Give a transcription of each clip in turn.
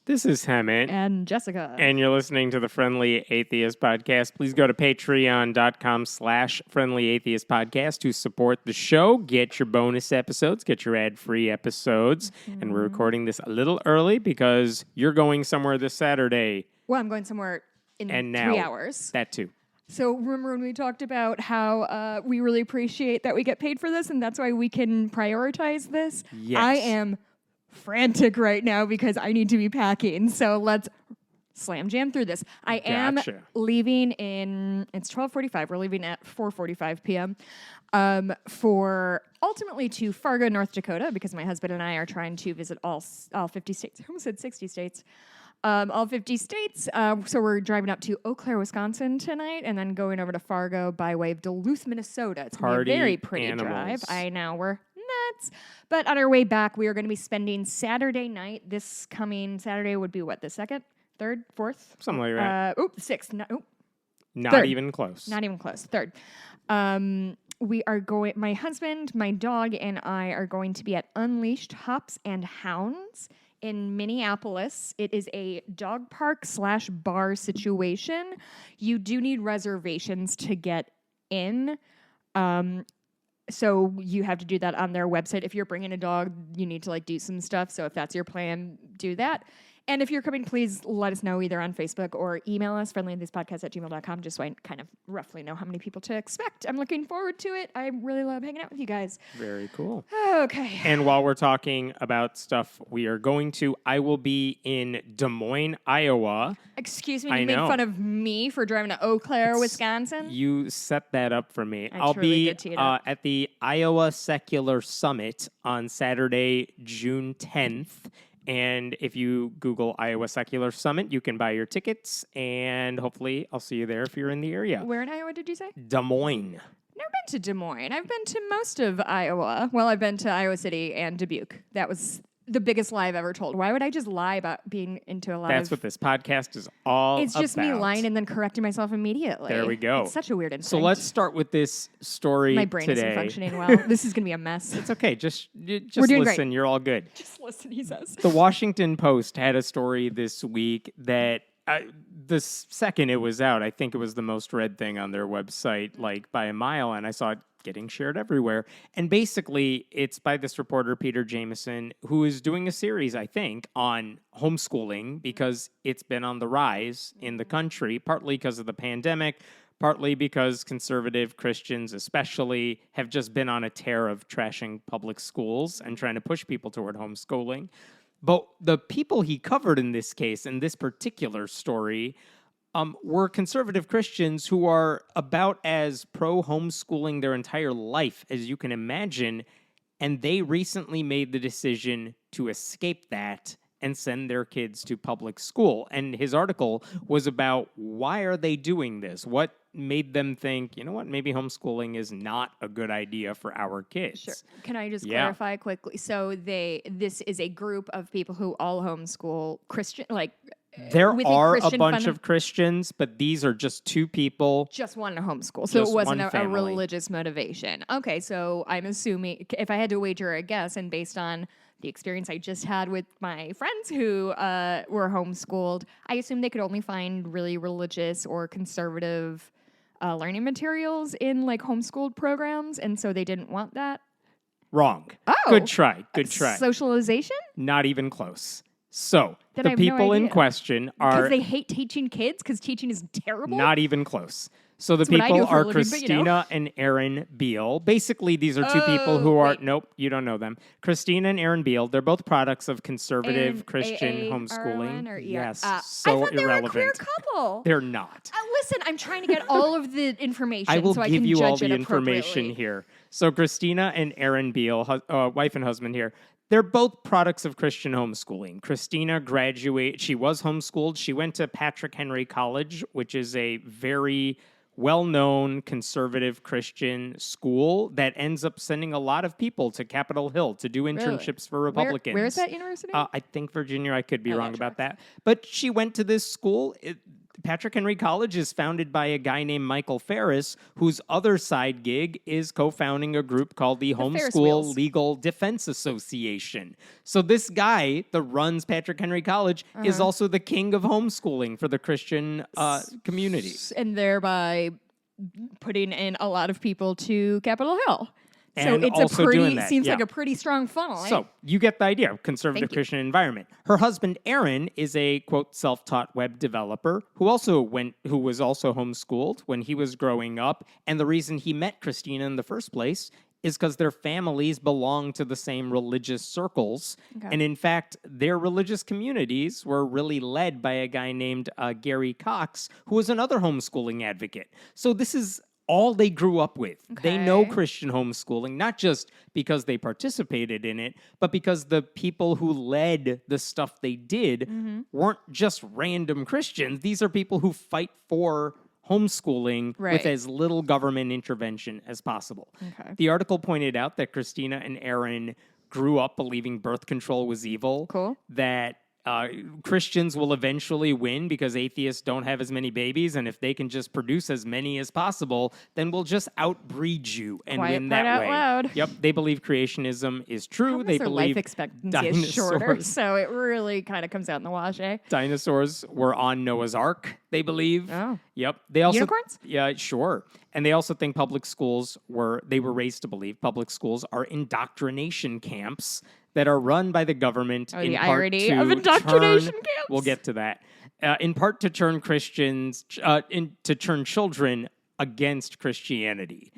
This is Hemant. And Jessica. And you're listening to the Friendly Atheist Podcast. Please go to patreon.com/Friendly Atheist Podcast to support the show. Get your bonus episodes, get your ad-free episodes. Mm-hmm. And we're recording this a little early because you're going somewhere this Saturday. Well, I'm going somewhere in 3 hours. That too. So remember when we talked about how we really appreciate that we get paid for this and that's why we can prioritize this? Yes. I am frantic right now because I need to be packing. So let's slam jam through this. I am leaving it's 12:45. We're leaving at 4:45 p.m. For ultimately to Fargo, North Dakota, because my husband and I are trying to visit all 50 states. I almost said 60 states. All 50 states. So we're driving up to Eau Claire, Wisconsin tonight, and then going over to Fargo by way of Duluth, Minnesota. It's going to be a very pretty drive. I know, we're nuts. But on our way back, we are going to be spending Saturday night. This coming Saturday would be what, the 2nd, 3rd, 4th? Something like that. 6th. Not third. Even close. Not even close. 3rd. We are going, my husband, my dog, and I are going to be at Unleashed Hops and Hounds in Minneapolis. It is a dog park / bar situation. You do need reservations to get in. So you have to do that on their website. If you're bringing a dog, you need to do some stuff. So if that's your plan, do that. And if you're coming, please let us know either on Facebook or email us, friendlythispodcast@gmail.com, just so I kind of roughly know how many people to expect. I'm looking forward to it. I really love hanging out with you guys. Very cool. Okay. And while we're talking about stuff we are going to, I will be in Des Moines, Iowa. Excuse me, you made fun of me for driving to Eau Claire, Wisconsin? You set that up for me. I'll be at the Iowa Secular Summit on Saturday, June 10th. And if you Google Iowa Secular Summit, you can buy your tickets, and hopefully I'll see you there if you're in the area. Where in Iowa did you say? Des Moines. Never been to Des Moines. I've been to most of Iowa. Well, I've been to Iowa City and Dubuque. That was the biggest lie I've ever told. Why would I just lie about being into a lot That's what this podcast is all about. It's just me lying and then correcting myself immediately. There we go. It's such a weird instinct. So let's start with this story My brain today. isn't functioning well. This is going to be a mess. It's okay. Just We're doing listen. Great. You're all good. Just listen, he says. The Washington Post had a story this week that the second it was out, I think it was the most read thing on their website, by a mile, and I saw it getting shared everywhere. And basically, it's by this reporter, Peter Jameson, who is doing a series, I think, on homeschooling because it's been on the rise in the country, partly because of the pandemic, partly because conservative Christians especially have just been on a tear of trashing public schools and trying to push people toward homeschooling. But the people he covered in this case, in this particular story, were conservative Christians who are about as pro-homeschooling their entire life as you can imagine, and they recently made the decision to escape that and send their kids to public school. And his article was about why are they doing this? What made them think, you know what, maybe homeschooling is not a good idea for our kids. Sure. Can I just clarify quickly? So this is a group of people who all homeschool Christian, there are a bunch of Christians, but these are just two people. Just wanted to homeschool. So it wasn't a religious motivation. Okay, so I'm assuming, if I had to wager a guess, and based on the experience I just had with my friends who were homeschooled, I assume they could only find really religious or conservative learning materials in homeschooled programs, and so they didn't want that? Wrong. Oh. Good try. Socialization? Not even close. So, then the people in question are... Because they hate teaching kids? Because teaching is terrible? Not even close. So the people are Christina and Aaron Beal. Basically, these are two people who are... Nope, you don't know them. Christina and Aaron Beal, they're both products of conservative Christian homeschooling. Yes, so I thought irrelevant. They were a queer couple. They're not. Listen, I'm trying to get all of the information I will so I give can you all judge the it information here. So Christina and Aaron Beal, wife and husband here, they're both products of Christian homeschooling. Christina she was homeschooled. She went to Patrick Henry College, which is a very well-known conservative Christian school that ends up sending a lot of people to Capitol Hill to do internships for Republicans. Where is that university? I think Virginia. I could be wrong about that. But she went to this school. Patrick Henry College is founded by a guy named Michael Ferris, whose other side gig is co-founding a group called the Homeschool Legal Defense Association. So this guy that runs Patrick Henry College is also the king of homeschooling for the Christian community. And thereby putting in a lot of people to Capitol Hill. So And it's also a pretty, doing that, seems yeah. like a pretty strong funnel. So you get the idea, conservative Thank you. Christian environment. Her husband, Aaron, is a, quote, self-taught web developer who was also homeschooled when he was growing up. And the reason he met Christina in the first place is because their families belong to the same religious circles. Okay. And in fact, their religious communities were really led by a guy named Gary Cox, who was another homeschooling advocate. So this is all they grew up with. They know Christian homeschooling, not just because they participated in it, but because the people who led the stuff they did weren't just random Christians. These are people who fight for homeschooling with as little government intervention as possible. Okay. The article pointed out that Christina and Aaron grew up believing birth control was evil. Cool. That Christians will eventually win because atheists don't have as many babies, and if they can just produce as many as possible, then we'll just outbreed you and win that way. Loud. Yep, they believe creationism is true. They Their believe life expectancy is shorter, dinosaurs- so it really kind of comes out in the wash, eh? Dinosaurs were on Noah's Ark, they believe. Oh. Yep. They also Unicorns? Yeah, sure. And they also think public schools were raised to believe public schools are indoctrination camps that are run by the government in the part irony to of indoctrination camps. We'll get to that. In part to turn Christians to turn children against Christianity.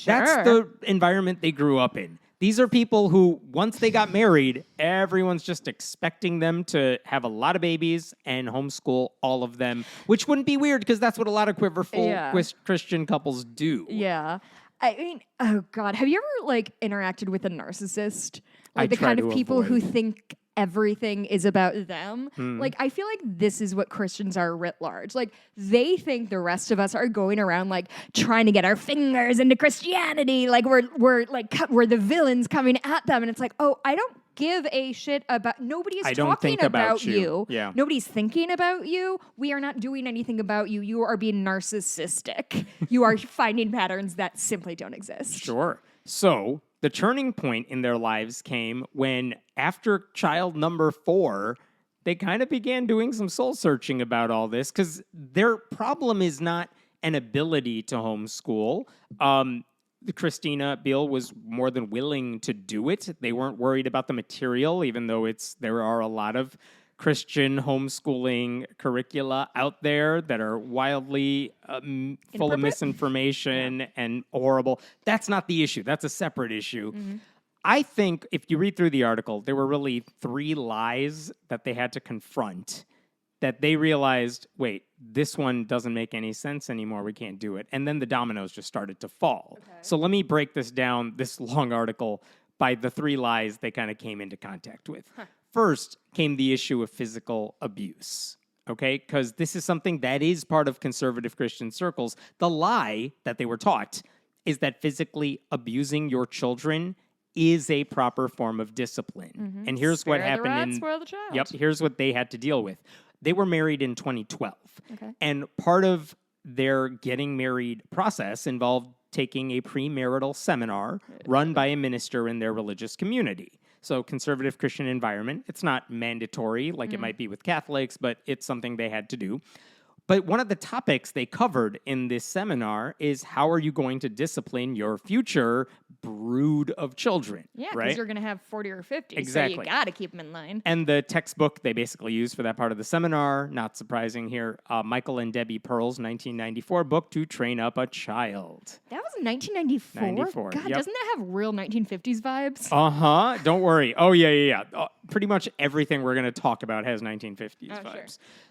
That's the environment they grew up in. These are people who, once they got married, everyone's just expecting them to have a lot of babies and homeschool all of them, which wouldn't be weird because that's what a lot of quiverful Christian couples do. Yeah. I mean, oh God, have you ever interacted with a narcissist? Like the try kind of to people who avoid. think everything is about them. Like, I feel like this is what Christians are writ large. Like, they think the rest of us are going around trying to get our fingers into Christianity. Like we're the villains coming at them, and it's like, oh, I don't give a shit about. Nobody is talking about you. Yeah. Nobody's thinking about you. We are not doing anything about you. You are being narcissistic. You are finding patterns that simply don't exist. Sure. So the turning point in their lives came when, after child number 4, they kind of began doing some soul searching about all this because their problem is not an ability to homeschool. Christina Biel was more than willing to do it. They weren't worried about the material, even though there are a lot of Christian homeschooling curricula out there that are wildly full of misinformation and horrible. That's not the issue. That's a separate issue. I think if you read through the article, there were really 3 lies that they had to confront that they realized, wait, this one doesn't make any sense anymore. We can't do it. And then the dominoes just started to fall. Okay. So let me break this down, this long article, by the 3 lies they kind of came into contact with. First came the issue of physical abuse, okay? Because this is something that is part of conservative Christian circles. The lie that they were taught is that physically abusing your children is a proper form of discipline. And here's what happened spoil the child. Yep, here's what they had to deal with. They were married in 2012. Okay. And part of their getting married process involved taking a premarital seminar run by a minister in their religious community. So conservative Christian environment. It's not mandatory like it might be with Catholics, but it's something they had to do. But one of the topics they covered in this seminar is how are you going to discipline your future brood of children? Yeah, because right? you're going to have 40 or 50, Exactly. so you got to keep them in line. And the textbook they basically used for that part of the seminar, not surprising here, Michael and Debbie Pearl's 1994 book, To Train Up a Child. That was 1994? 94, God, yep. doesn't that have real 1950s vibes? Uh-huh. Don't worry. Oh, yeah. Pretty much everything we're going to talk about has 1950s vibes. Sure.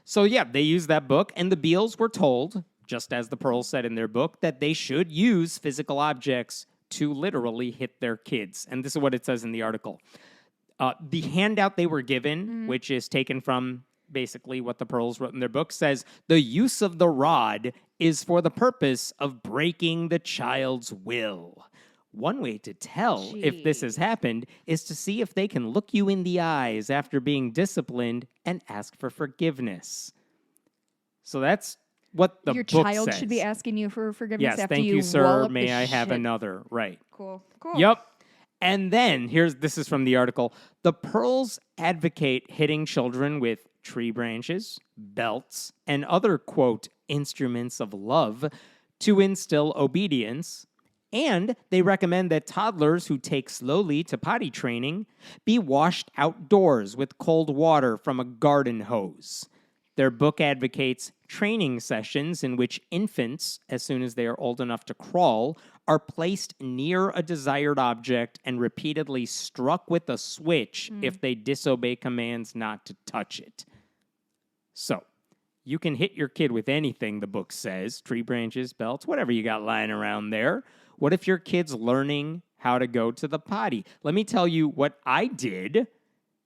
So, yeah, they used that book, and the Beals were told, just as the Pearls said in their book, that they should use physical objects to literally hit their kids. And this is what it says in the article. The handout they were given, which is taken from basically what the Pearls wrote in their book, says the use of the rod is for the purpose of breaking the child's will. One way to tell if this has happened is to see if they can look you in the eyes after being disciplined and ask for forgiveness. So that's what the Your book child says. should be asking you for forgiveness Yes, after thank you you, sir. wallop May the I have shit. another? Right. Cool. Yep. And then this is from the article. The Pearls advocate hitting children with tree branches, belts, and other, quote, instruments of love to instill obedience. And they recommend that toddlers who take slowly to potty training be washed outdoors with cold water from a garden hose. Their book advocates training sessions in which infants, as soon as they are old enough to crawl, are placed near a desired object and repeatedly struck with a switch if they disobey commands not to touch it. So, you can hit your kid with anything, the book says, tree branches, belts, whatever you got lying around there. What if your kid's learning how to go to the potty? Let me tell you what I did.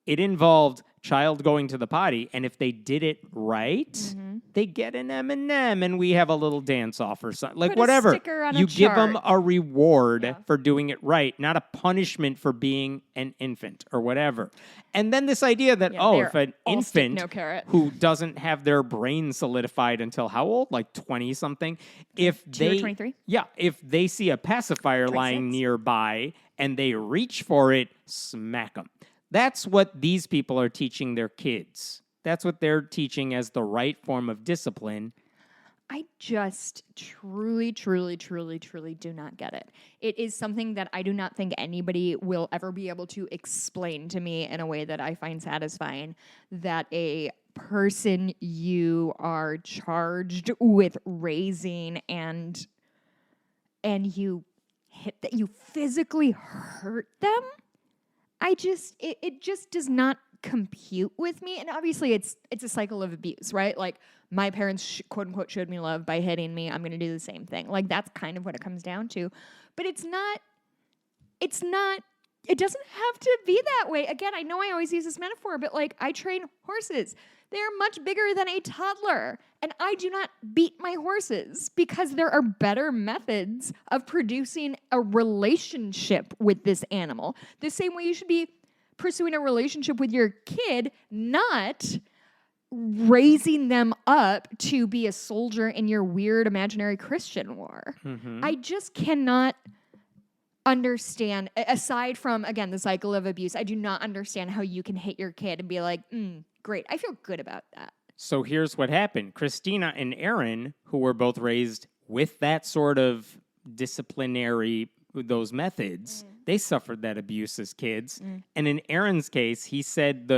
It involved child going to the potty, and if they did it right, they get an M&M, and we have a little dance-off or something. Like, Put whatever. a sticker on You a give them chart. a reward for doing it right, not a punishment for being an infant or whatever. And then this idea that, if an all stick, infant no carrot. who doesn't have their brain solidified until how old? Like 20-something? If 2 or they 23? Yeah, if they see a pacifier lying 26? nearby and they reach for it, smack them. That's what these people are teaching their kids. That's what they're teaching as the right form of discipline. I just truly do not get it. It is something that I do not think anybody will ever be able to explain to me in a way that I find satisfying, that a person you are charged with raising and you hit that, you physically hurt them. It just does not compute with me. And obviously it's a cycle of abuse, right? Like, my parents quote unquote showed me love by hitting me. I'm going to do the same thing. Like, that's kind of what it comes down to. But it doesn't have to be that way. Again, I know I always use this metaphor, but like, I train horses. They are much bigger than a toddler. And I do not beat my horses because there are better methods of producing a relationship with this animal. The same way you should be pursuing a relationship with your kid, not raising them up to be a soldier in your weird imaginary Christian war. I just cannot understand, aside from, again, the cycle of abuse, I do not understand how you can hit your kid and be like, great, I feel good about that. So here's what happened. Christina and Aaron, who were both raised with that sort of disciplinary, those methods, they suffered that abuse as kids. And in Aaron's case, he said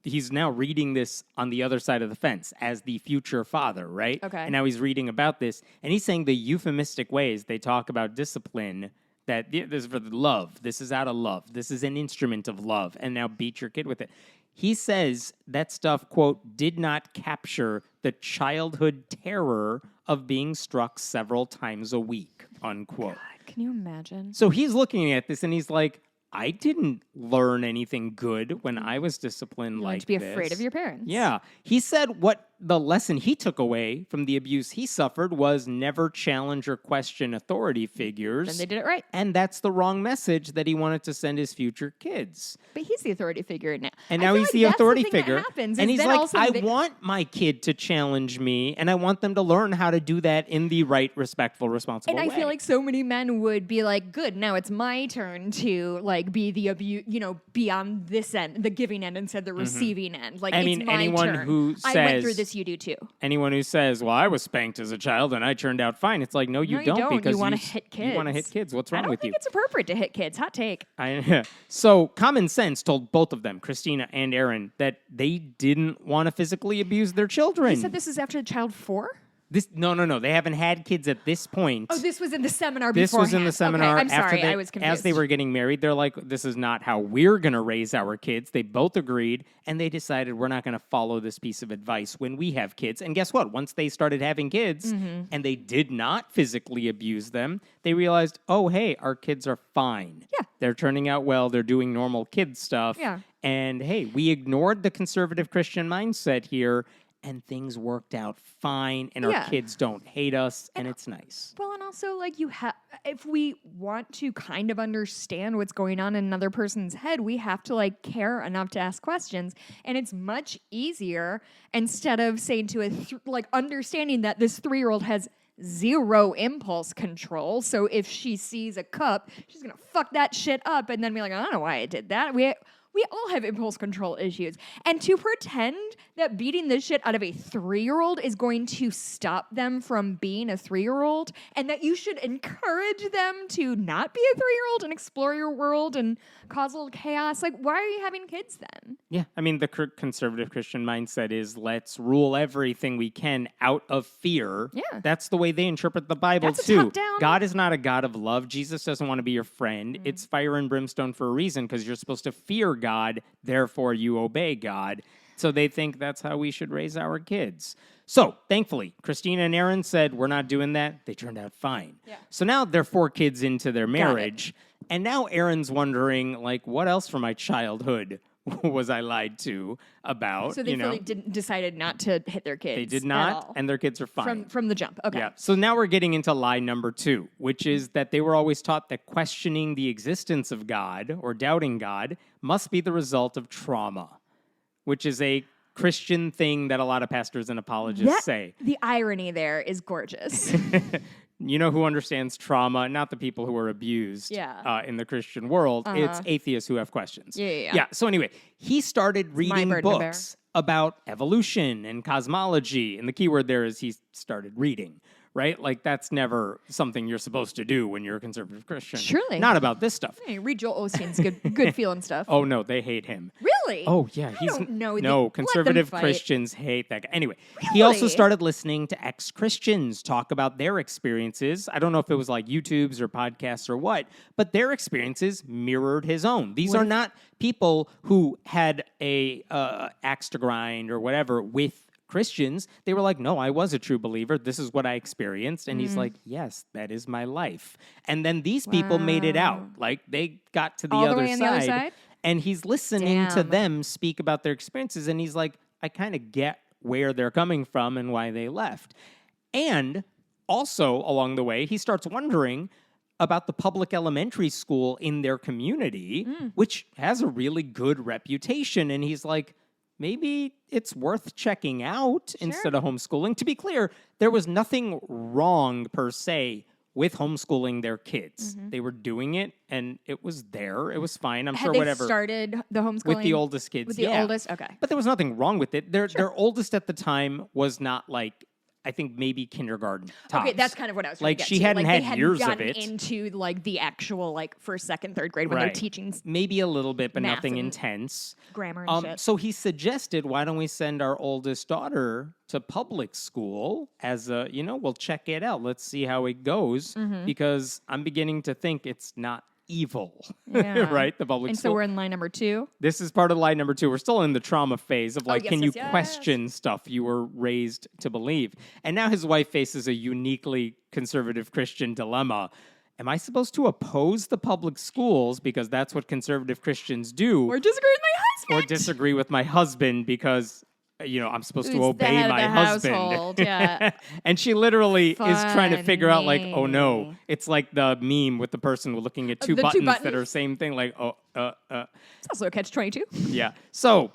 he's now reading this on the other side of the fence as the future father, right? Okay. And now he's reading about this, and he's saying the euphemistic ways they talk about discipline, that this is for the love, this is out of love, this is an instrument of love, and now beat your kid with it. He says that stuff, quote, did not capture the childhood terror of being struck several times a week, unquote. God, can you imagine? So he's looking at this and he's like, I didn't learn anything good when I was disciplined like to be this. afraid of your parents. Yeah. He said what the lesson he took away from the abuse he suffered was never challenge or question authority figures. And they did it right. And that's the wrong message that he wanted to send his future kids. But he's the authority figure now. And now he's the authority figure. And he's like, I want my kid to challenge me, and I want them to learn how to do that in the right, respectful, responsible way. And I feel like so many men would be like, good, now it's my turn to like be the abuse, be on this end, the giving end instead of the receiving end. Like, it's my anyone turn. who I went through this, you do too. Anyone who says, well, I was spanked as a child and I turned out fine. It's like, no, you don't. Because you want to hit kids. You want to hit kids. What's wrong with you? I don't think it's appropriate to hit kids. Hot take. So common sense told both of them, Christina and Aaron, that they didn't want to physically abuse their children. You said this is after child 4? No. They haven't had kids at this point. Oh, this was in the seminar This beforehand. was in the seminar. Okay, I'm sorry, I was confused. As they were getting married, they're like, this is not how we're going to raise our kids. They both agreed, and they decided we're not going to follow this piece of advice when we have kids. And guess what? Once they started having kids, and they did not physically abuse them, they realized, oh, hey, our kids are fine. Yeah. They're turning out well. They're doing normal kid stuff. Yeah. And, hey, we ignored the conservative Christian mindset here, and things worked out fine, and our kids don't hate us, and it's nice. Well, and also, like, if we want to kind of understand what's going on in another person's head, we have to, like, care enough to ask questions. And it's much easier, instead of saying to understanding that this 3-year-old has zero impulse control. So if she sees a cup, she's going to fuck that shit up and then be like, I don't know why I did that. We all have impulse control issues. And to pretend that beating the shit out of a 3-year-old is going to stop them from being a 3-year-old, and that you should encourage them to not be a 3-year-old and explore your world and cause a little chaos. Like, why are you having kids then? Yeah, I mean, the conservative Christian mindset is let's rule everything we can out of fear. Yeah. That's the way they interpret the Bible, That's too. top-down. God is not a God of love. Jesus doesn't want to be your friend. It's fire and brimstone for a reason, because you're supposed to fear God, therefore you obey God. So they think that's how we should raise our kids. So, thankfully, Christina and Aaron said, we're not doing that. They turned out fine. Yeah. So now they're 4 kids into their marriage. And now Aaron's wondering, like, what else from my childhood was I lied to about? So they really decided not to hit their kids. They did not, and their kids are fine. From the jump. Okay. Yeah. So now we're getting into lie number 2, which is that they were always taught that questioning the existence of God or doubting God must be the result of trauma, which is a Christian thing that a lot of pastors and apologists say. The irony there is gorgeous. You know who understands trauma? Not the people who are abused in the Christian world. It's atheists who have questions. Yeah. So anyway, he started reading books about evolution and cosmology. And the key word there is he started reading, right? Like, that's never something you're supposed to do when you're a conservative Christian. Surely. Not about this stuff. Hey, read Joel Osteen's good feeling stuff. Oh, no, they hate him. Really? Oh, yeah. I don't know. No, conservative Christians hate that guy. Anyway, he also started listening to ex-Christians talk about their experiences. I don't know if it was like YouTubes or podcasts or what, but their experiences mirrored his own. These are not people who had a axe to grind or whatever with Christians. They were like, no, I was a true believer. This is what I experienced. And he's like, yes, that is my life. And then these people made it out. Like, they got to the other side. And he's listening to them speak about their experiences. And he's like, I kind of get where they're coming from and why they left. And also, along the way, he starts wondering about the public elementary school in their community, which has a really good reputation. And he's like, maybe it's worth checking out instead of homeschooling. To be clear, there was nothing wrong per se with homeschooling their kids. They were doing it, and it was there. It was fine. I'm sure whatever. They started the homeschooling? With the oldest kids, With the oldest? Okay. But there was nothing wrong with it. Their oldest at the time was not like, I think maybe kindergarten tops. Okay, that's kind of what I was trying like to get she to. hadn't like, had years of it. Into like the actual like first, second, third grade when they're teaching maybe a little bit, but math nothing and intense. Grammar and shit. So he suggested, why don't we send our oldest daughter to public school as a, we'll check it out. Let's see how it goes, because I'm beginning to think it's not evil, right? The public school. So we're in line number 2. This is part of line number 2. We're still in the trauma phase of like, can you question stuff you were raised to believe? And now his wife faces a uniquely conservative Christian dilemma. Am I supposed to oppose the public schools because that's what conservative Christians do? Or disagree with my husband? Or disagree with my husband because I'm supposed to obey my husband. Yeah. And she literally is trying to figure out, like, oh no. It's like the meme with the person looking at two buttons that are same thing, like, It's also a catch-22. Yeah. So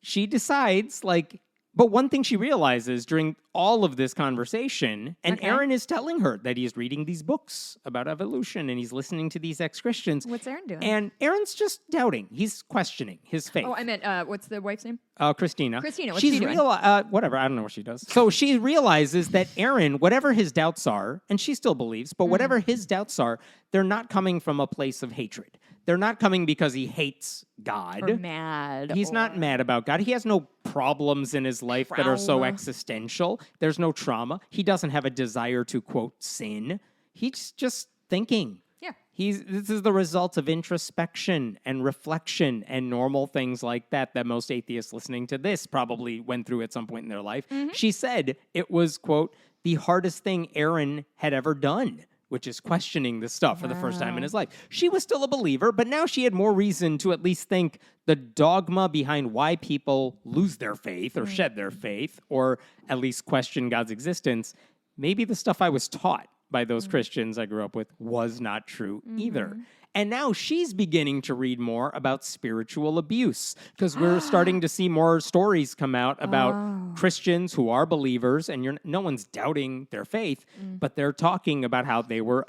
she decides, like, but one thing she realizes during all of this conversation, and Aaron is telling her that he's reading these books about evolution and he's listening to these ex-Christians. What's Aaron doing? And Aaron's just doubting. He's questioning his faith. Oh, I meant, what's the wife's name? Christina. Christina, what's she doing? Whatever, I don't know what she does. So she realizes that Aaron, whatever his doubts are, and she still believes, but whatever his doubts are, they're not coming from a place of hatred. They're not coming because he hates God. Or mad. He's not mad about God. He has no problems in his life that are so existential. There's no trauma. He doesn't have a desire to, quote, sin. He's just thinking. Yeah. This is the result of introspection and reflection and normal things like that most atheists listening to this probably went through at some point in their life. She said it was, quote, the hardest thing Aaron had ever done which is questioning this stuff for the first time in his life. She was still a believer, but now she had more reason to at least think the dogma behind why people lose their faith or shed their faith, or at least question God's existence. Maybe the stuff I was taught by those Christians I grew up with was not true either. And now she's beginning to read more about spiritual abuse because we're starting to see more stories come out about Christians who are believers, and no one's doubting their faith, but they're talking about how they were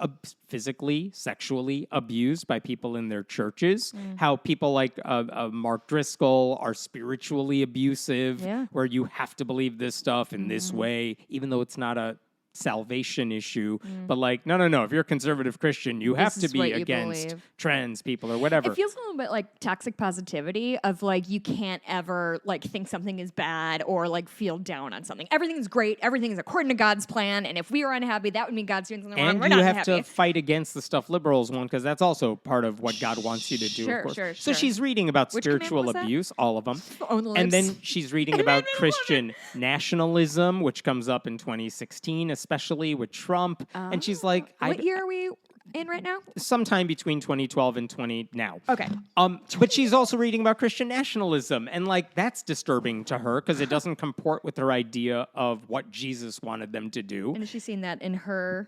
physically, sexually abused by people in their churches, how people like Mark Driscoll are spiritually abusive, where you have to believe this stuff in this way, even though it's not a salvation issue, but like, no, if you're a conservative Christian, you have to be against trans people or whatever. It feels a little bit like toxic positivity of like, you can't ever like think something is bad or like feel down on something. Everything's great. Everything is according to God's plan. And if we are unhappy, that would mean God's doing something wrong. We're not unhappy. And you have to fight against the stuff liberals want, because that's also part of what God wants you to do, of course. Sure. So she's reading about spiritual abuse, all of them. And then she's reading about Christian nationalism, which comes up in 2016, especially with Trump. And she's like, what year are we in right now? Sometime between 2012 and 20 now. Okay. But she's also reading about Christian nationalism, and like that's disturbing to her because it doesn't comport with her idea of what Jesus wanted them to do. And has she seen that in her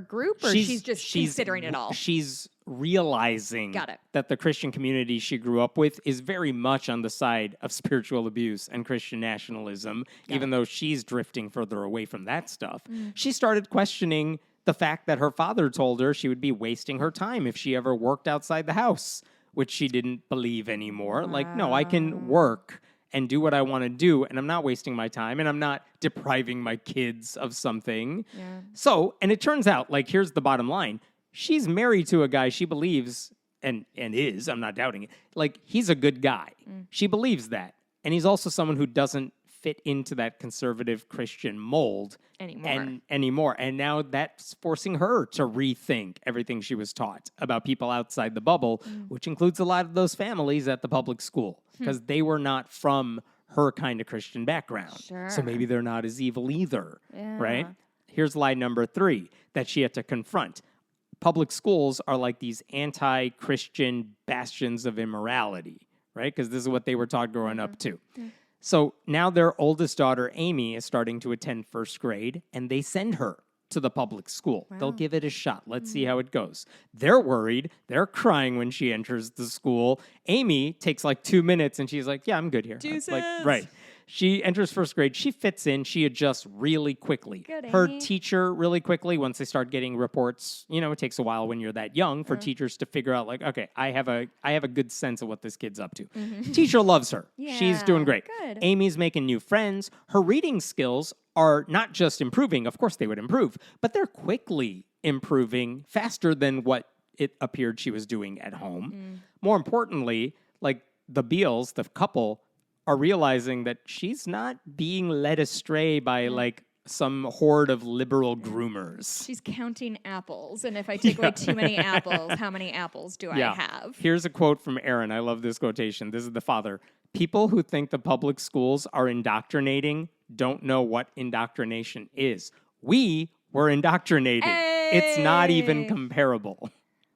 group, or she's considering it all? She's realizing that the Christian community she grew up with is very much on the side of spiritual abuse and Christian nationalism, even though she's drifting further away from that stuff. She started questioning the fact that her father told her she would be wasting her time if she ever worked outside the house, which she didn't believe anymore. Like, no, I can work and do what I want to do, and I'm not wasting my time, and I'm not depriving my kids of something. So, and it turns out, like, here's the bottom line. She's married to a guy she believes, and is, I'm not doubting it, like, he's a good guy. She believes that. And he's also someone who doesn't fit into that conservative Christian mold anymore. And now that's forcing her to rethink everything she was taught about people outside the bubble, which includes a lot of those families at the public school, because they were not from her kind of Christian background. So maybe they're not as evil either, right? Here's lie number 3 that she had to confront. Public schools are like these anti-Christian bastions of immorality, right? Because this is what they were taught growing up too. So now their oldest daughter, Amy, is starting to attend first grade, and they send her to the public school. They'll give it a shot. Let's see how it goes. They're worried. They're crying when she enters the school. Amy takes like 2 minutes, and she's like, yeah, I'm good here. Like, right. She enters first grade. She fits in. She adjusts really quickly. Her teacher really quickly, once they start getting reports, it takes a while when you're that young for teachers to figure out, like, okay, I have a good sense of what this kid's up to. Teacher loves her. She's doing great. Amy's making new friends. Her reading skills are not just improving. Of course they would improve, but they're quickly improving faster than what it appeared she was doing at home. More importantly, like the Beals, the couple, are realizing that she's not being led astray by like some horde of liberal groomers. She's counting apples, and if I take away too many apples, how many apples do I have? Here's a quote from Aaron. I love this quotation. This is the father. People who think the public schools are indoctrinating don't know what indoctrination is. We were indoctrinated. It's not even comparable.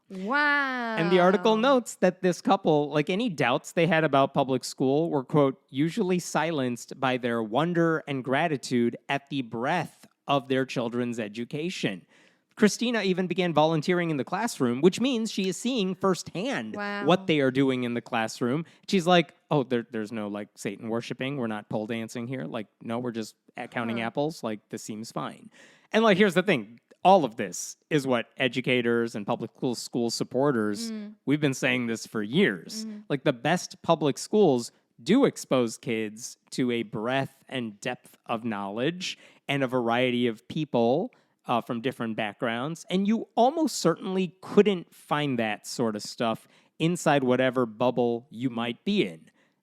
Wow. And the article notes that this couple, like any doubts they had about public school, were, quote, usually silenced by their wonder and gratitude at the breadth of their children's education. Christina even began volunteering in the classroom, which means she is seeing firsthand what they are doing in the classroom. She's like, oh, there's no like Satan worshiping. We're not pole dancing here. Like, no, we're just counting apples. Like, this seems fine. And like, here's the thing. All of this is what educators and public school supporters, we've been saying this for years. Like the best public schools do expose kids to a breadth and depth of knowledge and a variety of people from different backgrounds. And you almost certainly couldn't find that sort of stuff inside whatever bubble you might be in.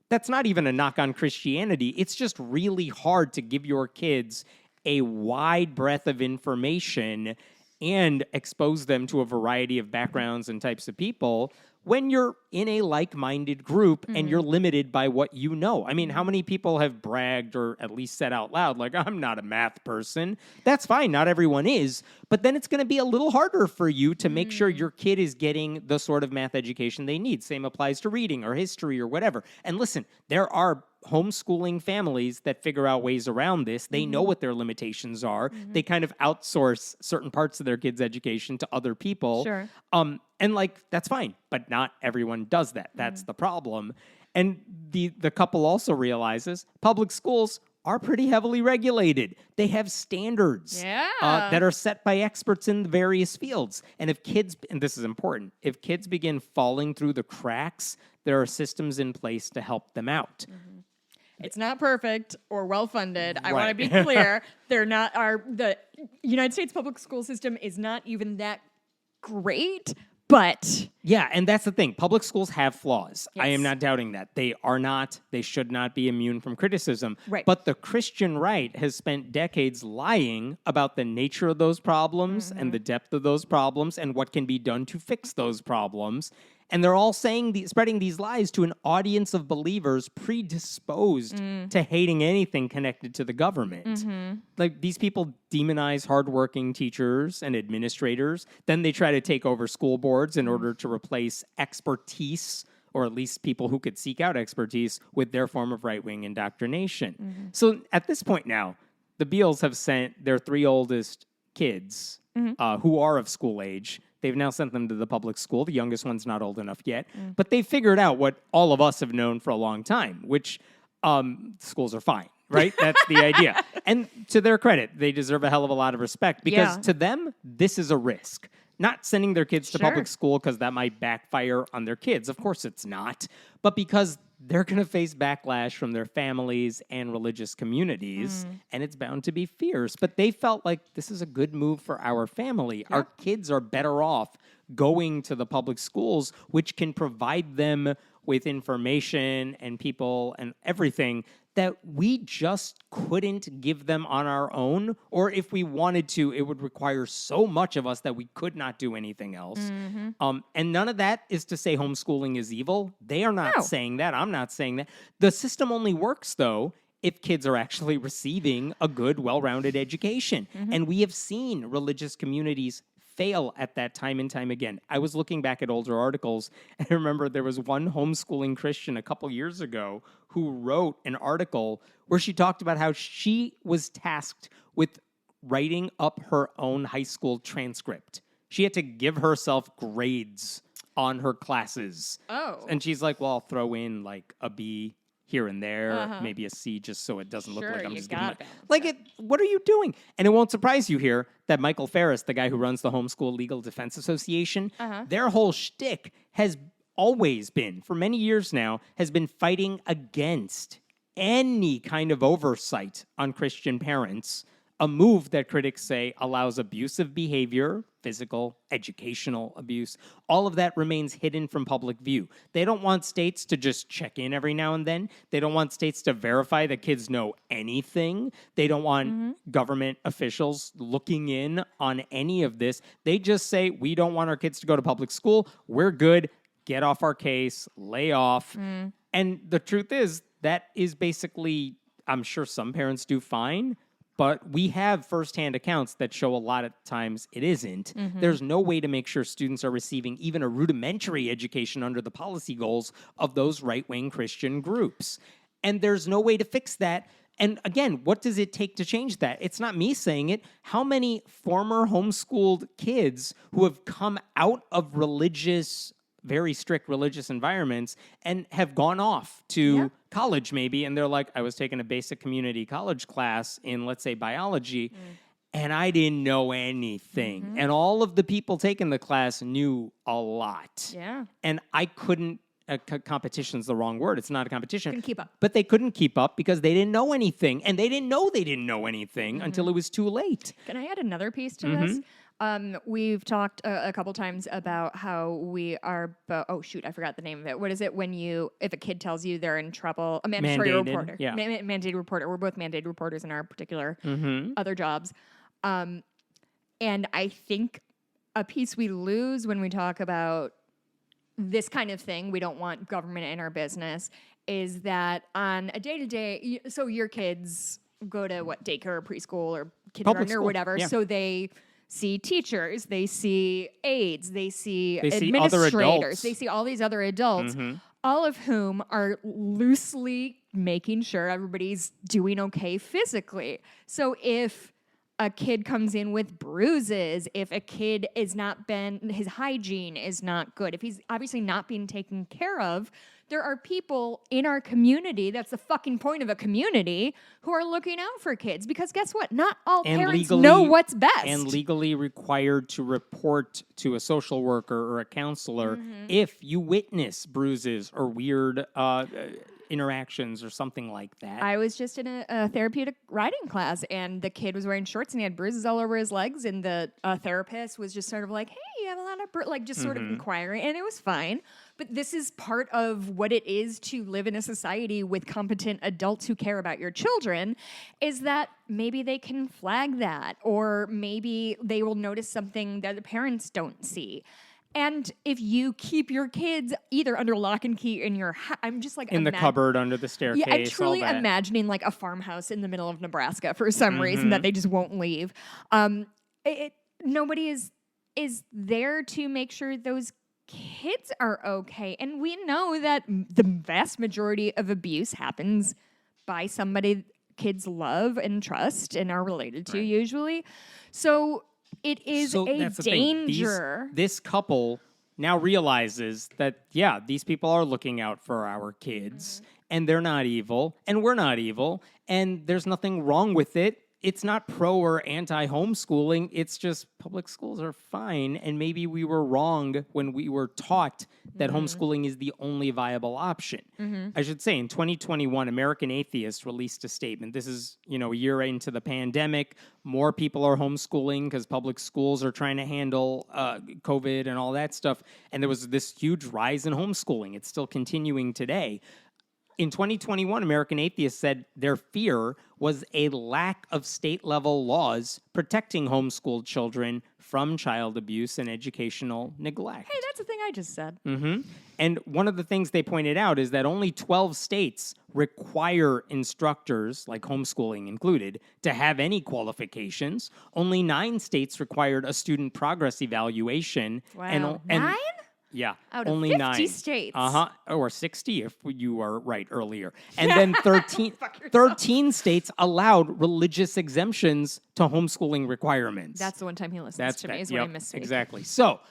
That's not even a knock on Christianity. It's just really hard to give your kids a wide breadth of information and expose them to a variety of backgrounds and types of people when you're in a like-minded group and you're limited by what you know. I mean, how many people have bragged or at least said out loud, like, I'm not a math person? That's fine. Not everyone is. But then it's going to be a little harder for you to make sure your kid is getting the sort of math education they need. Same applies to reading or history or whatever. And listen, there are homeschooling families that figure out ways around this. They know what their limitations are. They kind of outsource certain parts of their kids' education to other people. Sure. And like, that's fine, but not everyone does that. That's the problem. And the couple also realizes public schools are pretty heavily regulated. They have standards that are set by experts in the various fields. And if kids, and this is important, if kids begin falling through the cracks, there are systems in place to help them out. It's not perfect or well-funded. I want to be clear. The United States public school system is not even that great, but... Yeah, and that's the thing. Public schools have flaws. Yes. I am not doubting that. They should not be immune from criticism. Right. But the Christian right has spent decades lying about the nature of those problems and the depth of those problems and what can be done to fix those problems. And they're all spreading these lies to an audience of believers predisposed to hating anything connected to the government. Like, these people demonize hardworking teachers and administrators. Then they try to take over school boards in order to replace expertise, or at least people who could seek out expertise, with their form of right-wing indoctrination. So at this point now, the Beals have sent their 3 oldest kids who are of school age. They've now sent them to the public school. The youngest one's not old enough yet. But they figured out what all of us have known for a long time, which schools are fine, right? That's the idea. And to their credit, they deserve a hell of a lot of respect because to them, this is a risk. Not sending their kids to public school because that might backfire on their kids. Of course it's not. But because they're going to face backlash from their families and religious communities, and it's bound to be fierce. But they felt like this is a good move for our family. Our kids are better off going to the public schools, which can provide them with information and people and everything that we just couldn't give them on our own, or if we wanted to, it would require so much of us that we could not do anything else. And none of that is to say homeschooling is evil. They are not saying that. I'm not saying that. The system only works, though, if kids are actually receiving a good, well-rounded education. And we have seen religious communities fail at that time and time again. I was looking back at older articles, and I remember there was one homeschooling Christian a couple years ago who wrote an article where she talked about how she was tasked with writing up her own high school transcript. She had to give herself grades on her classes. And she's like, well, I'll throw in like a B here and there, maybe a C, just so it doesn't look like I'm just giving it. What are you doing? And it won't surprise you here that Michael Ferris, the guy who runs the Homeschool Legal Defense Association, their whole shtick has always been, for many years now, has been fighting against any kind of oversight on Christian parents, a move that critics say allows abusive behavior, physical, educational abuse. All of that remains hidden from public view. They don't want states to just check in every now and then. They don't want states to verify that kids know anything. They don't want government officials looking in on any of this. They just say, we don't want our kids to go to public school. We're good. Get off our case. Lay off. And the truth is, that is basically, I'm sure some parents do fine, but we have firsthand accounts that show a lot of times it isn't. There's no way to make sure students are receiving even a rudimentary education under the policy goals of those right-wing Christian groups. And there's no way to fix that. And again, what does it take to change that? It's not me saying it. How many former homeschooled kids who have come out of very strict religious environments and have gone off to college maybe, and they're like, I was taking a basic community college class in, let's say, biology, and I didn't know anything. And all of the people taking the class knew a lot. And I couldn't, competition's the wrong word. It's not a competition. Couldn't keep up. But they couldn't keep up because they didn't know anything. And they didn't know anything until it was too late. Can I add another piece to this? We've talked a couple times about how we are, oh shoot, I forgot the name of it. What is it when if a kid tells you they're in trouble? A mandatory reporter. Yeah. Mandated reporter. We're both mandated reporters in our particular other jobs. And I think a piece we lose when we talk about this kind of thing, we don't want government in our business, is that on a day-to-day, so your kids go to daycare or preschool or kindergarten or whatever, so they see teachers, they see aides, they see administrators, they see all these other adults, all of whom are loosely making sure everybody's doing okay physically. So if a kid comes in with bruises, if a kid his hygiene is not good, if he's obviously not being taken care of, there are people in our community, that's the fucking point of a community, who are looking out for kids. Because guess what? Not all parents know what's best. And legally required to report to a social worker or a counselor if you witness bruises or weird interactions or something like that. I was just in a therapeutic riding class, and the kid was wearing shorts and he had bruises all over his legs, and the therapist was just sort of like, hey, you have a lot of just sort of inquiring, and it was fine. But this is part of what it is to live in a society with competent adults who care about your children, is that maybe they can flag that, or maybe they will notice something that the parents don't see. And if you keep your kids either under lock and key in your I'm just like... in the cupboard under the staircase. Yeah, I'm truly imagining like a farmhouse in the middle of Nebraska for some reason that they just won't leave. Nobody is there to make sure those kids are okay. And we know that the vast majority of abuse happens by somebody kids love and trust and are related to usually. So... it is a danger. This couple now realizes that, these people are looking out for our kids, and they're not evil, and we're not evil, and there's nothing wrong with it. It's not pro or anti-homeschooling. It's just public schools are fine, and maybe we were wrong when we were taught that homeschooling is the only viable option. I should say, in 2021, American Atheist released a statement. This is, a year into the pandemic. More people are homeschooling because public schools are trying to handle COVID and all that stuff. And there was this huge rise in homeschooling. It's still continuing today. In 2021, American Atheist said their fear was a lack of state-level laws protecting homeschooled children from child abuse and educational neglect. Hey, that's the thing I just said. And one of the things they pointed out is that only 12 states require instructors, like homeschooling included, to have any qualifications. Only 9 states required a student progress evaluation. Wow. 9? Yeah, out only of 50 9 states. Or 60 if you are right earlier. And then 13 states allowed religious exemptions to homeschooling rekurelements. That's the one time he listens to me is when I misspeak. Exactly. So,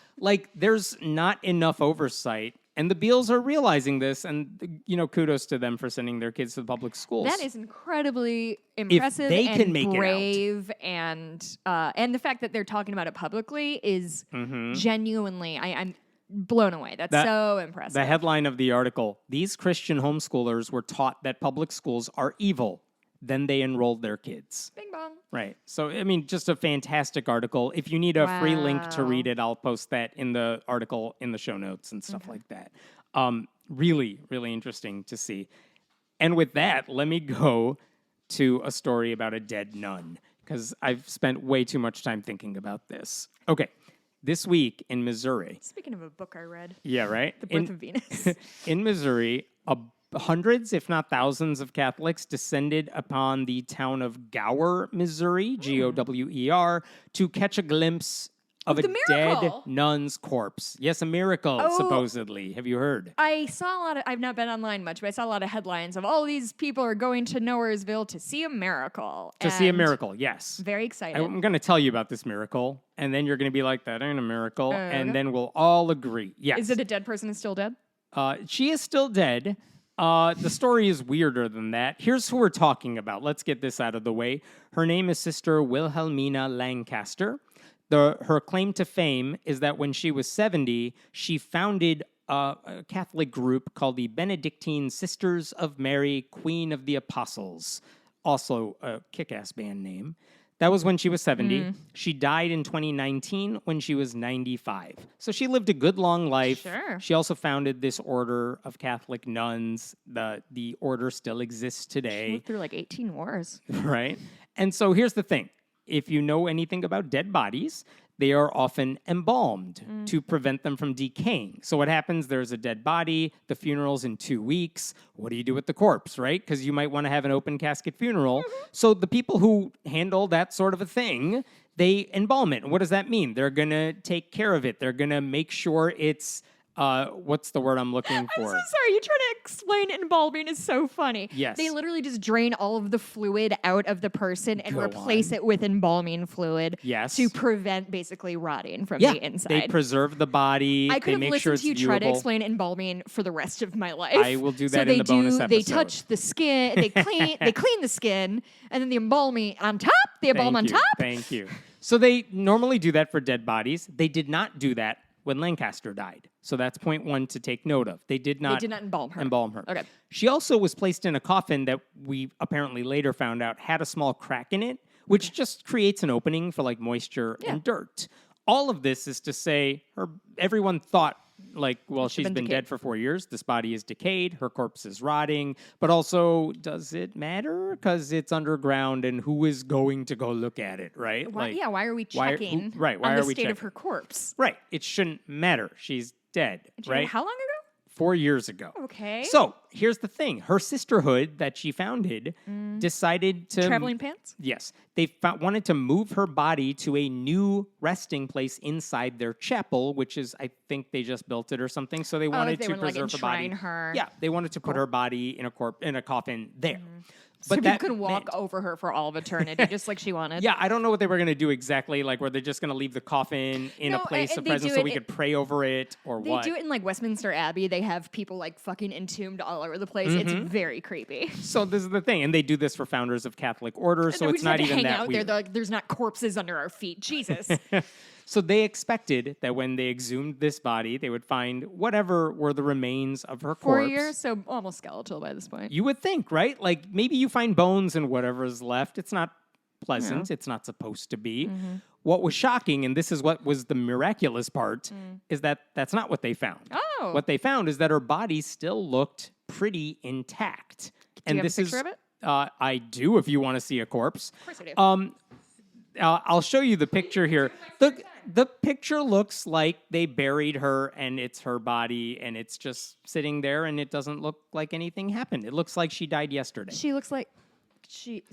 there's not enough oversight, and the Beals are realizing this, and, kudos to them for sending their kids to the public schools. That is incredibly impressive and brave, and the fact that they're talking about it publicly is genuinely, I'm blown away. That's so impressive. The headline of the article, these Christian homeschoolers were taught that public schools are evil. Then they enrolled their kids. Bing bong. Right. So, just a fantastic article. If you need a free link to read it, I'll post that in the article in the show notes and stuff like that. Really, really interesting to see. And with that, let me go to a story about a dead nun, because I've spent way too much time thinking about this. Okay. This week in Missouri. Speaking of a book I read. Yeah, right? The Birth of Venus. In Missouri, hundreds, if not thousands, of Catholics descended upon the town of Gower, Missouri, Gower, to catch a glimpse of a dead nun's corpse. Yes, a miracle, supposedly. Have you heard? I saw a lot of, I've not been online much, but I saw a lot of headlines of all these people are going to Nowheresville to see a miracle. To see a miracle, yes. Very excited. I'm going to tell you about this miracle, and then you're going to be like, that ain't a miracle, and then we'll all agree. Yes. Is it a dead person who's still dead? She is still dead. The story is weirder than that. Here's who we're talking about. Let's get this out of the way. Her name is Sister Wilhelmina Lancaster. Her claim to fame is that when she was 70, she founded a Catholic group called the Benedictine Sisters of Mary, Queen of the Apostles. Also a kick-ass band name. That was when she was 70. She died in 2019 when she was 95. So she lived a good long life. Sure. She also founded this order of Catholic nuns. The order still exists today. She lived through like 18 wars. Right? And so here's the thing. If you know anything about dead bodies, they are often embalmed to prevent them from decaying. So what happens, there's a dead body, the funeral's in 2 weeks. What do you do with the corpse, right? Because you might want to have an open casket funeral. So the people who handle that sort of a thing, they embalm it. And what does that mean? They're going to take care of it. They're going to make sure it's... what's the word I'm looking for? I'm so sorry. You trying to explain embalming is so funny. Yes. They literally just drain all of the fluid out of the person and replace it with embalming fluid. Yes. To prevent basically rotting from the inside. They preserve the body. I could have listened to you try to explain embalming for the rest of my life. I will do that in the bonus episode. They touch the skin. They clean the skin, and then the embalming on top. The embalm on top. Thank you. So they normally do that for dead bodies. They did not do that when Lancaster died. So that's point one to take note of. They did not embalm her. Okay. She also was placed in a coffin that we apparently later found out had a small crack in it, which just creates an opening for like moisture and dirt. All of this is to say everyone thought like, well, she's been dead for 4 years. This body is decayed. Her corpse is rotting. But also, does it matter? Because it's underground, and who is going to go look at it, right? Why are we checking why on are the we state checking? of her corpse? Right. It shouldn't matter. She's dead, right? How long ago? 4 years ago. Okay. So here's the thing. Her sisterhood that she founded decided to... Traveling pants? Yes. They wanted to move her body to a new resting place inside their chapel, which is, I think they just built it or something. So they wanted to preserve her body. Her. Yeah. They wanted to put her body in a coffin there. But so you could walk over her for all of eternity, just like she wanted. Yeah, I don't know what they were going to do exactly. Like, were they just going to leave the coffin in a place of presence so we could pray over it, or what? They do it in like Westminster Abbey. They have people like fucking entombed all over the place. It's very creepy. So this is the thing, and they do this for founders of Catholic orders. So it's not even that weird. There, like, there's not corpses under our feet. Jesus. So they expected that when they exhumed this body, they would find whatever were the remains of her corpse. 4 years, so almost skeletal by this point. You would think, right? Like maybe you find bones and whatever is left. It's not pleasant. It's not supposed to be. What was shocking, and this is what was the miraculous part, is that that's not what they found. Oh. What they found is that her body still looked pretty intact. Do you have a picture of it? I do, if you want to see a corpse. Of course I do. I'll show you the picture here. The picture looks like they buried her and it's her body and it's just sitting there and it doesn't look like anything happened. It looks like she died yesterday. She looks like she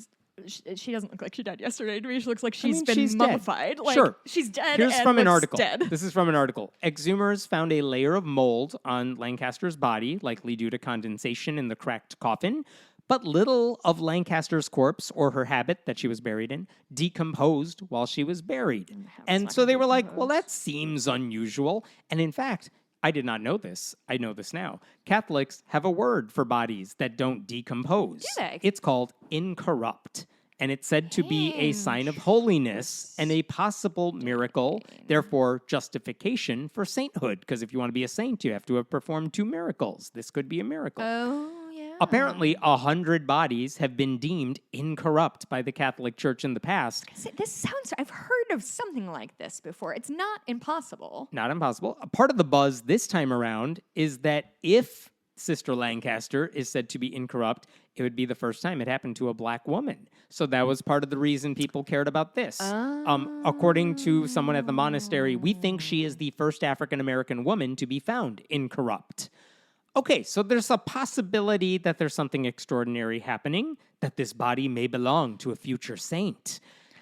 doesn't look like she died yesterday to me. She looks like she's been Dead. mummified. Like, sure. She's dead. Here's and from an article. Dead. This is from an article. Exhumers found a layer of mold on Lancaster's body, likely due to condensation in the cracked coffin. But little of Lancaster's corpse, or her habit that she was buried in, decomposed while she was buried. And so they were like, well, that seems unusual. And in fact, I did not know this. I know this now. Catholics have a word for bodies that don't decompose. Do they? It's called incorrupt. And it's said to be a sign of holiness and a possible miracle, therefore justification for sainthood. Because if you want to be a saint, you have to have performed 2 miracles. This could be a miracle. Oh, yeah. Apparently, 100 bodies have been deemed incorrupt by the Catholic Church in the past. This sounds... I've heard of something like this before. It's not impossible. Not impossible. A part of the buzz this time around is that if Sister Lancaster is said to be incorrupt, it would be the first time it happened to a black woman. So that was part of the reason people cared about this. According to someone at the monastery, we think she is the first African-American woman to be found incorrupt. Okay, so there's a possibility that there's something extraordinary happening, that this body may belong to a future saint.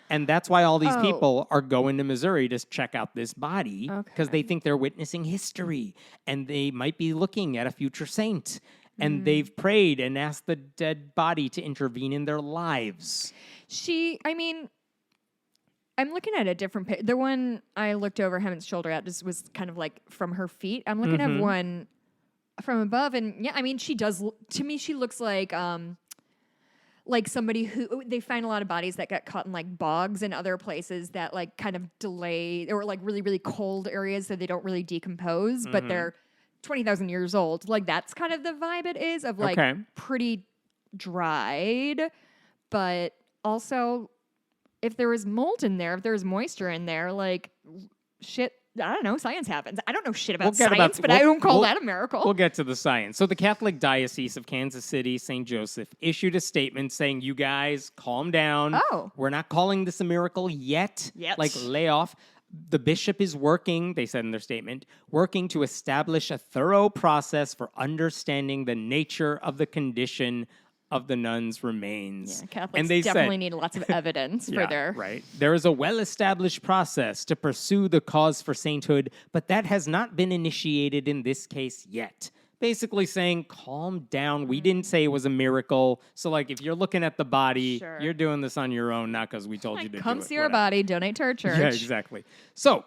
And that's why all these people are going to Missouri to check out this body, because they think they're witnessing history, and they might be looking at a future saint. And they've prayed and asked the dead body to intervene in their lives. I'm looking at a different picture. The one I looked over Hemon's shoulder at just was kind of like from her feet. I'm looking at one from above, and yeah, I mean, she does. To me, she looks like somebody who they find a lot of bodies that got caught in like bogs and other places that like kind of delay or like really, really cold areas so they don't really decompose, but they're 20,000 years old. Like that's kind of the vibe it is of like pretty dried, but also if there is mold in there, if there's moisture in there, like shit. I don't know. Science happens. I don't know shit about science, but I don't call that a miracle. We'll get to the science. So the Catholic Diocese of Kansas City, St. Joseph, issued a statement saying, you guys, calm down. Oh. We're not calling this a miracle yet. Yet. Like, lay off. The bishop is working, they said in their statement, working to establish a thorough process for understanding the nature of the condition of the nuns' remains. Yeah, Catholics and they definitely said, need lots of evidence for their... Right. There is a well-established process to pursue the cause for sainthood, but that has not been initiated in this case yet. Basically saying, calm down. We didn't say it was a miracle. So, like, if you're looking at the body, you're doing this on your own, not because we told you to do it. Come see our body, donate to our church. Yeah, exactly. So,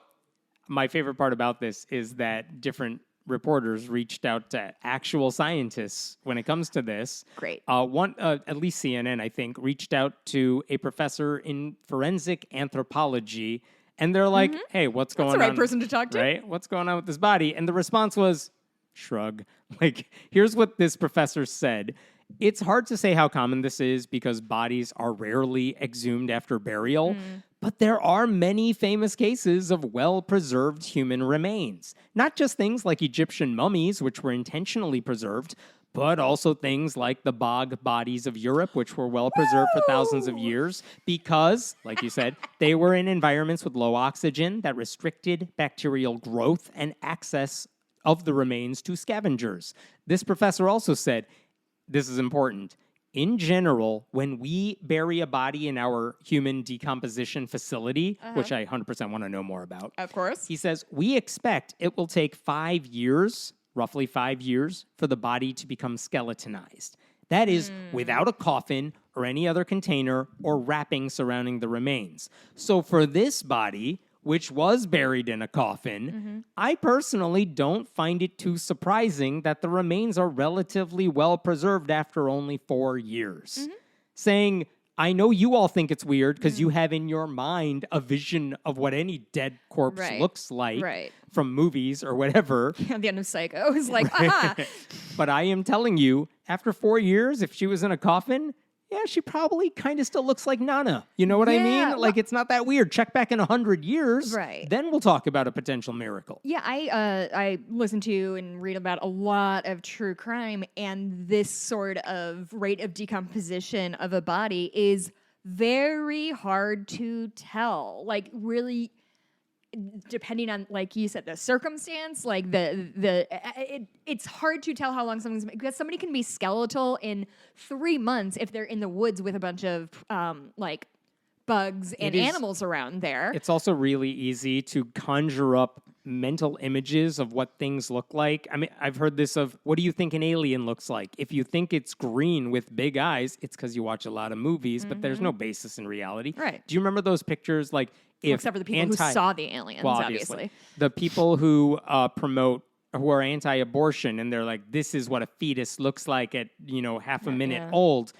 my favorite part about this is that different reporters reached out to actual scientists when it comes to this. Great. At least CNN, I think, reached out to a professor in forensic anthropology, and they're like, hey, what's going on? That's the right person to talk to. Right? What's going on with this body? And the response was, shrug. Like, here's what this professor said. It's hard to say how common this is because bodies are rarely exhumed after burial, but there are many famous cases of well-preserved human remains. Not just things like Egyptian mummies, which were intentionally preserved, but also things like the bog bodies of Europe, which were well-preserved for thousands of years because, like you said, they were in environments with low oxygen that restricted bacterial growth and access of the remains to scavengers. This professor also said, this is important, in general, when we bury a body in our human decomposition facility, which I 100% want to know more about. Of course. He says, we expect it will take 5 years, roughly 5 years, for the body to become skeletonized. That is without a coffin or any other container or wrapping surrounding the remains. So for this body, which was buried in a coffin, I personally don't find it too surprising that the remains are relatively well preserved after only 4 years. Saying, I know you all think it's weird because you have in your mind a vision of what any dead corpse looks like from movies or whatever. Yeah, the end of Psycho is like, aha! But I am telling you, after 4 years, if she was in a coffin, yeah, she probably kind of still looks like Nana. You know what I mean? Like, it's not that weird. Check back in 100 years. Right. Then we'll talk about a potential miracle. Yeah, I listen to and read about a lot of true crime, and this sort of rate of decomposition of a body is very hard to tell. Like, really, depending on, like you said, the circumstance, like it's hard to tell how long something's, because somebody can be skeletal in 3 months if they're in the woods with a bunch of like bugs and animals around there. It's also really easy to conjure up mental images of what things look like. I mean, I've heard this of, what do you think an alien looks like? If you think it's green with big eyes, it's because you watch a lot of movies, but there's no basis in reality. Right. Do you remember those pictures, like, except for the people who saw the aliens, obviously. The people who who are anti-abortion, and they're like, this is what a fetus looks like at, half a minute old.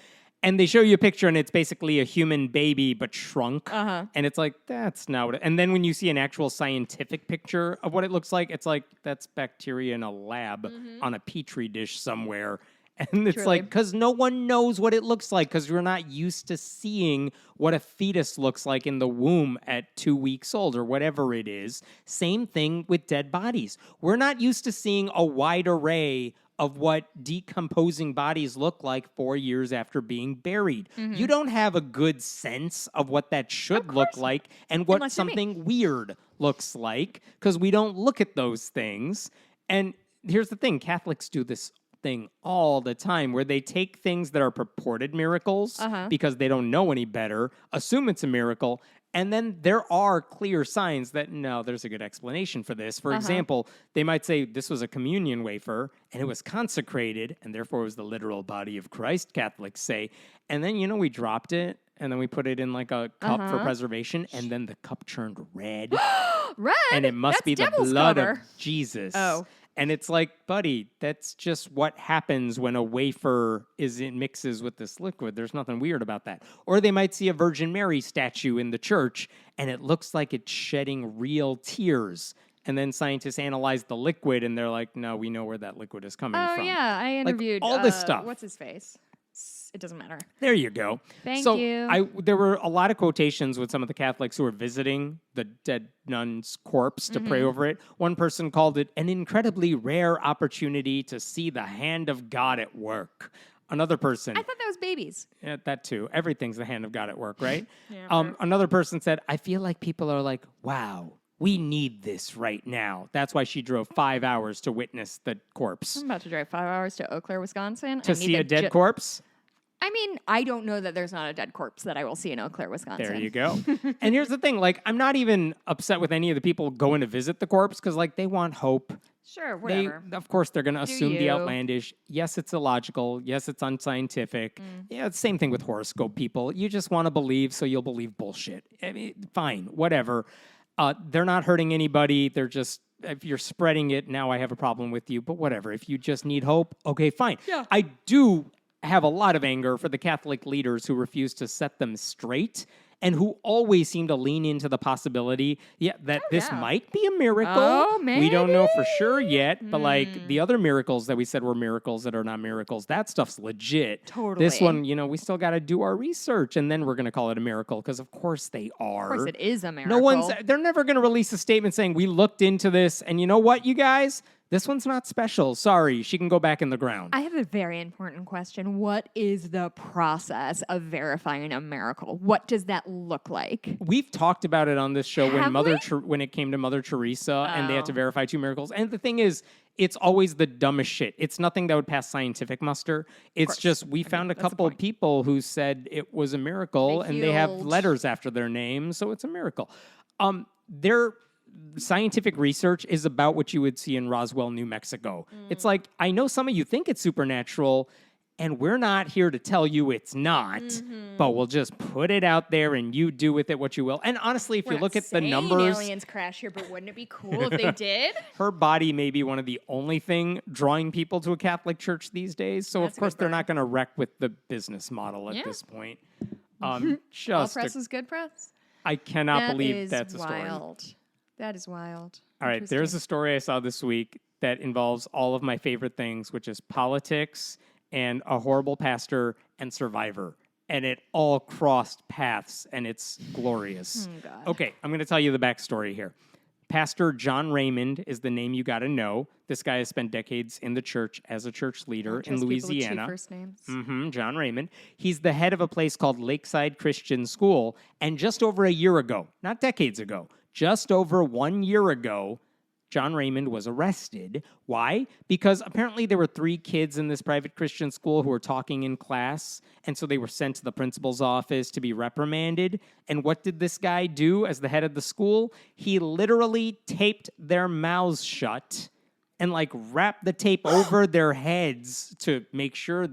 And they show you a picture, and it's basically a human baby, but shrunk. And it's like, that's not what and then when you see an actual scientific picture of what it looks like, it's like, that's bacteria in a lab on a petri dish somewhere. And it's like, because no one knows what it looks like, because we're not used to seeing what a fetus looks like in the womb at 2 weeks old or whatever it is. Same thing with dead bodies. We're not used to seeing a wide array of what decomposing bodies look like 4 years after being buried. You don't have a good sense of what that should look like and what something weird looks like, because we don't look at those things. And here's the thing, Catholics do this thing all the time where they take things that are purported miracles because they don't know any better, assume it's a miracle, and then there are clear signs that, no, there's a good explanation for this. For example, they might say this was a communion wafer and it was consecrated and therefore it was the literal body of Christ, Catholics say. And then, we dropped it and then we put it in like a cup for preservation, and then the cup turned red. Red? And it must be the devil's blood cover. of Jesus. Oh. And it's like, buddy, that's just what happens when a wafer mixes with this liquid. There's nothing weird about that. Or they might see a Virgin Mary statue in the church, and it looks like it's shedding real tears. And then scientists analyze the liquid, and they're like, no, we know where that liquid is coming from. Oh, yeah, I interviewed all this stuff. What's his face? It doesn't matter. There you go. Thank you. There were a lot of quotations with some of the Catholics who were visiting the dead nun's corpse to pray over it. One person called it an incredibly rare opportunity to see the hand of God at work. Another person... I thought that was babies. Yeah, that too. Everything's the hand of God at work, right? Yeah, another person said, I feel like people are like, wow, We need this right now. That's why she drove 5 hours to witness the corpse. I'm about to drive 5 hours to Eau Claire, Wisconsin. To see a dead corpse? I mean, I don't know that there's not a dead corpse that I will see in Eau Claire, Wisconsin. There you go. And here's the thing. Like, I'm not even upset with any of the people going to visit the corpse because, like, they want hope. Sure, whatever. Of course, they're going to assume the you. outlandish. Yes, it's illogical. Yes, it's unscientific. Yeah, it's the same thing with horoscope people. You just want to believe, so you'll believe bullshit. I mean, fine, whatever. They're not hurting anybody. They're just, if you're spreading it, now I have a problem with you. But whatever. If you just need hope, okay, fine. Yeah. I do have a lot of anger for the Catholic leaders who refuse to set them straight and who always seem to lean into the possibility that this might be a miracle. Oh, we don't know for sure yet, but like the other miracles that we said were miracles that are not miracles, that stuff's legit. Totally. This one, we still got to do our research, and then we're going to call it a miracle because of course they are. Of course it is a miracle. They're never going to release a statement saying, we looked into this, and you know what, you guys? This one's not special. Sorry, she can go back in the ground. I have a very important question. What is the process of verifying a miracle? What does that look like? We've talked about it on this show Have when it came to Mother Teresa and they had to verify 2 miracles. And the thing is, it's always the dumbest shit. It's nothing that would pass scientific muster. It's just we found a couple of people who said it was a miracle and they have letters after their name, so it's a miracle. Their scientific research is about what you would see in Roswell, New Mexico. It's like, I know some of you think it's supernatural, and we're not here to tell you it's not, but we'll just put it out there and you do with it what you will. And honestly, if you look at the numbers... aliens crash here, but wouldn't it be cool if they did? Her body may be one of the only thing drawing people to a Catholic church these days, so of course they're not going to wreck with the business model at this point. All press is good press? I cannot believe that's a story. That is wild. All right, there's a story I saw this week that involves all of my favorite things, which is politics and a horrible pastor and Survivor. And it all crossed paths, and it's glorious. Oh, God. Okay, I'm going to tell you the backstory here. Pastor John Raymond is the name you got to know. This guy has spent decades in the church as a church leader in Louisiana. Two first names. John Raymond. He's the head of a place called Lakeside Christian School. And just over a year ago, not decades ago, just over 1 year ago, John Raymond was arrested. Why? Because apparently there were 3 kids in this private Christian school who were talking in class, and so they were sent to the principal's office to be reprimanded. And what did this guy do as the head of the school? He literally taped their mouths shut and wrapped the tape over their heads to make sure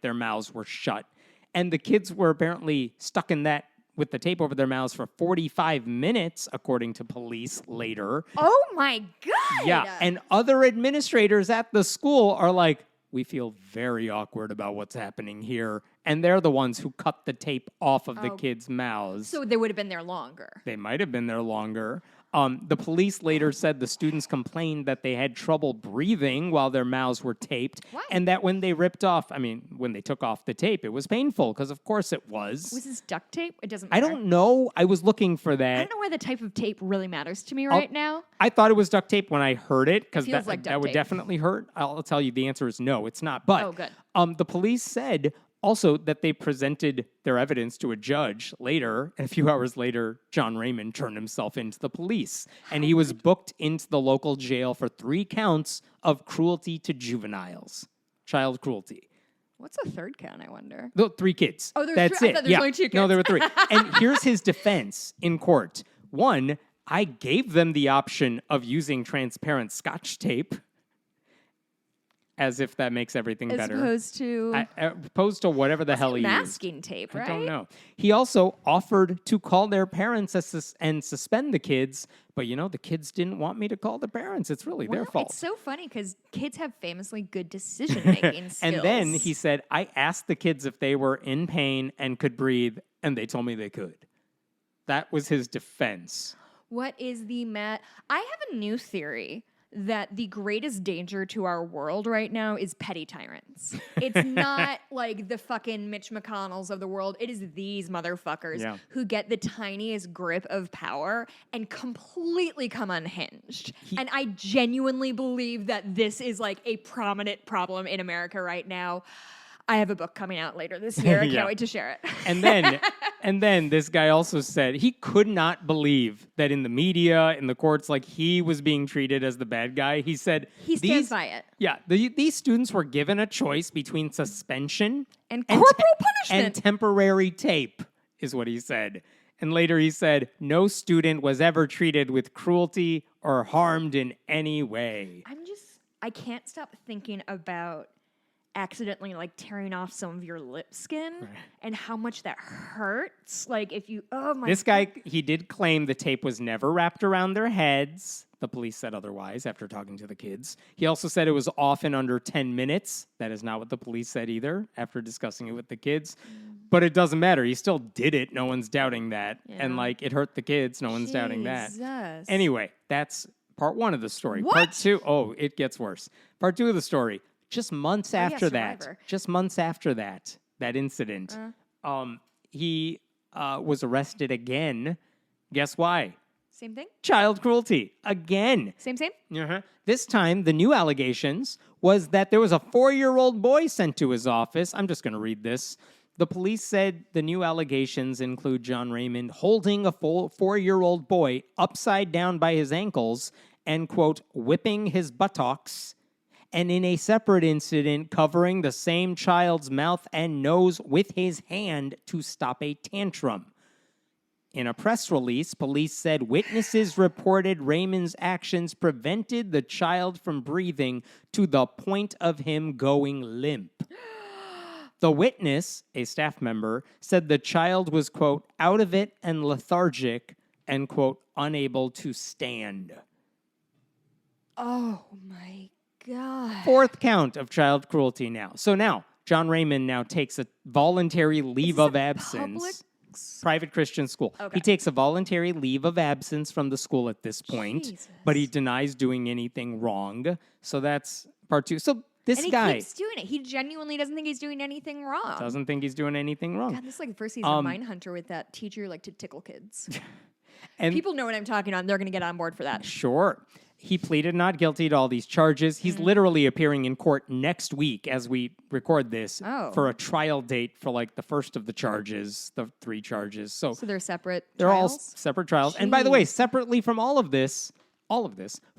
their mouths were shut. And the kids were apparently stuck in that with the tape over their mouths for 45 minutes, according to police later. Oh, my God. Yeah, and other administrators at the school are like, we feel very awkward about what's happening here. And they're the ones who cut the tape off of the kids' mouths. So they would have been there longer. They might have been there longer. The police later said the students complained that they had trouble breathing while their mouths were taped. What? And that when they when they took off the tape, it was painful, because of course it was. Was this duct tape? It doesn't matter. I don't know. I was looking for that. I don't know why the type of tape really matters to me right now. I thought it was duct tape when I heard it, because that would tape. definitely hurt. I'll tell you the answer is no, it's not. But good. The police said also that they presented their evidence to a judge later, and a few hours later, John Raymond turned himself into the police, and he was booked into the local jail for 3 counts of cruelty to juveniles, child cruelty. What's the third count, I wonder? 3 kids. Oh, that's 3. it. I thought there was only 2 kids. No, there were 3. And here's his defense in court. 1, I gave them the option of using transparent Scotch tape, as if that makes everything better. Opposed to whatever the hell he used. Masking tape, right? I don't know. He also offered to call their parents and suspend the kids, but the kids didn't want me to call the parents. It's really their fault. It's so funny because kids have famously good decision-making skills. And then he said, I asked the kids if they were in pain and could breathe, and they told me they could. That was his defense. What is I have a new theory that the greatest danger to our world right now is petty tyrants. It's not like the fucking Mitch McConnells of the world. It is these motherfuckers who get the tiniest grip of power and completely come unhinged. And I genuinely believe that this is a prominent problem in America right now. I have a book coming out later this year. I can't wait to share it. And then And then this guy also said he could not believe that in the media, in the courts, like he was being treated as the bad guy. He said he stands by it. Yeah, these students were given a choice between suspension and corporal punishment and temporary tape, is what he said. And later he said, no student was ever treated with cruelty or harmed in any way. I can't stop thinking about accidentally like tearing off some of your lip skin and how much that hurts. Like if you, This guy, he did claim the tape was never wrapped around their heads. The police said otherwise after talking to the kids. He also said it was often under 10 minutes. That is not what the police said either after discussing it with the kids. But it doesn't matter. He still did it. No one's doubting that. Yeah. And like it hurt the kids. No one's doubting that. Anyway, that's part one of the story. What? Part two, it gets worse. Part two of the story. Just months after that, that incident, he was arrested again. Guess why? Same thing? Child cruelty. Again. Same? Uh-huh. This time, the new allegations was that there was a 4-year-old boy sent to his office. I'm just going to read this. The police said the new allegations include John Raymond holding a 4-year-old boy upside down by his ankles and, quote, whipping his buttocks, and in a separate incident, covering the same child's mouth and nose with his hand to stop a tantrum. In a press release, police said witnesses reported Raymond's actions prevented the child from breathing to the point of him going limp. The witness, a staff member, said the child was, quote, out of it and lethargic and, quote, unable to stand. Oh, my God. Fourth count of child cruelty now. So now, John Raymond now takes a voluntary leave of absence. Private Christian school. Okay. He takes a voluntary leave of absence from the school at this point, but he denies doing anything wrong. So that's part two. So this guy... he keeps doing it. He genuinely doesn't think he's doing anything wrong. Doesn't think he's doing anything wrong. God, this is like the first season of Mindhunter with that teacher like to tickle kids. And people know what I'm talking on. They're going to get on board for that. Sure. He pleaded not guilty to all these charges. He's literally appearing in court next week as we record this for a trial date for like the first of the charges, the 3 charges. So they're separate They're trials? all separate trials. Jeez. And by the way, separately from all of this,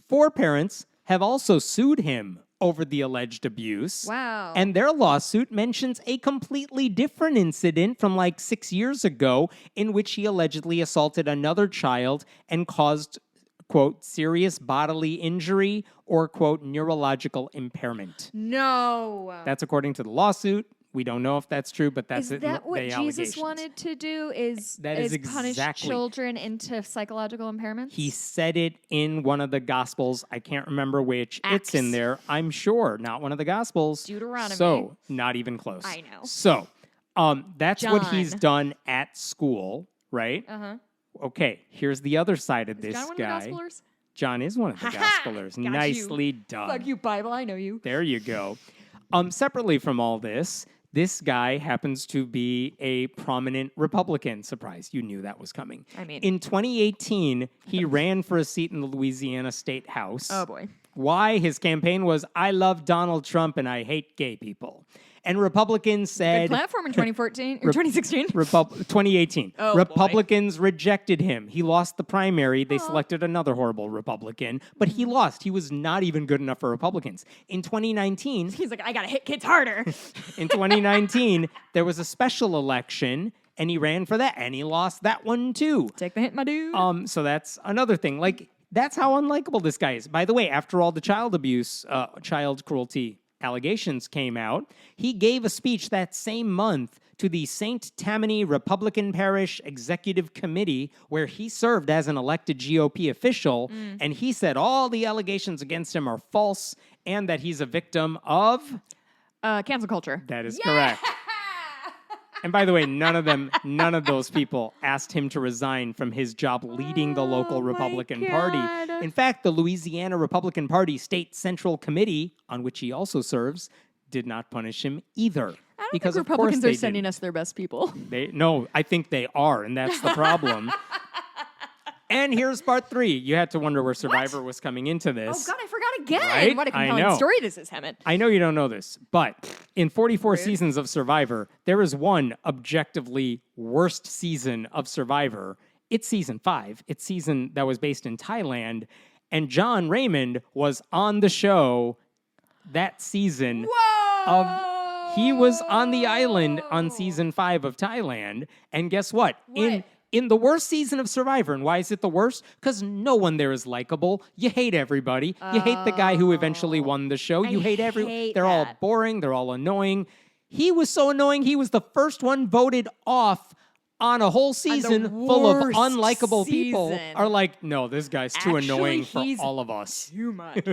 4 parents have also sued him over the alleged abuse. Wow. And their lawsuit mentions a completely different incident from like 6 years ago in which he allegedly assaulted another child and caused, quote, serious bodily injury or, quote, neurological impairment. No. That's according to the lawsuit. We don't know if that's true, but that's Is that what Jesus wanted to do? Is punish children into psychological impairments? He said it in one of the Gospels. I can't remember which. Acts. It's in there, I'm sure. Not one of the Gospels. Deuteronomy. So, not even close. I know. So, that's John. what he's done at school, right? Uh-huh. Okay, here's the other side of this John one guy. Of the Gospelers? John is one of the Gospelers. Nicely done. Fuck you, Bible. I know you. There you go. Separately from all this guy happens to be a prominent Republican. Surprise, you knew that was coming. I mean, in 2018, he ran for a seat in the Louisiana State House. Oh, boy. Why? His campaign was, I love Donald Trump and I hate gay people. And Republicans said... Good platform in 2014 or 2016? 2018. Oh, Republicans rejected him. He lost the primary. They selected another horrible Republican, but he lost. He was not even good enough for Republicans. In 2019... He's like, I gotta hit kids harder. In 2019, there was a special election, and he ran for that, and he lost that one too. Take the hit, my dude. So that's another thing. Like, that's how unlikable this guy is. By the way, after all the child abuse, child cruelty allegations came out, he gave a speech that same month to the St. Tammany Republican Parish Executive Committee, where he served as an elected GOP official, and he said all the allegations against him are false and that he's a victim of... cancel culture. That is correct. And by the way, none of those people asked him to resign from his job leading the local Republican Party. In fact, the Louisiana Republican Party State Central Committee, on which he also serves, did not punish him either. I don't think Republicans are sending us their best people. No, I think they are, and that's the problem. And here's part 3. You had to wonder where Survivor was coming into this. Oh, God, I forgot again. Right? What a I compelling know. story this is, Hemmett. I know you don't know this, but in 44 seasons of Survivor, there is one objectively worst season of Survivor. It's season 5. It's season that was based in Thailand, and John Raymond was on the show that season. He was on the island on season 5 of Thailand, and guess what? In the worst season of Survivor, and why is it the worst? Because no one there is likable. You hate everybody. You hate the guy who eventually won the show. You hate everyone. They're all boring. They're all annoying. He was so annoying, he was the first one voted off on a whole season full of unlikable people. Are like, no, this guy's too annoying for all of us. Too much.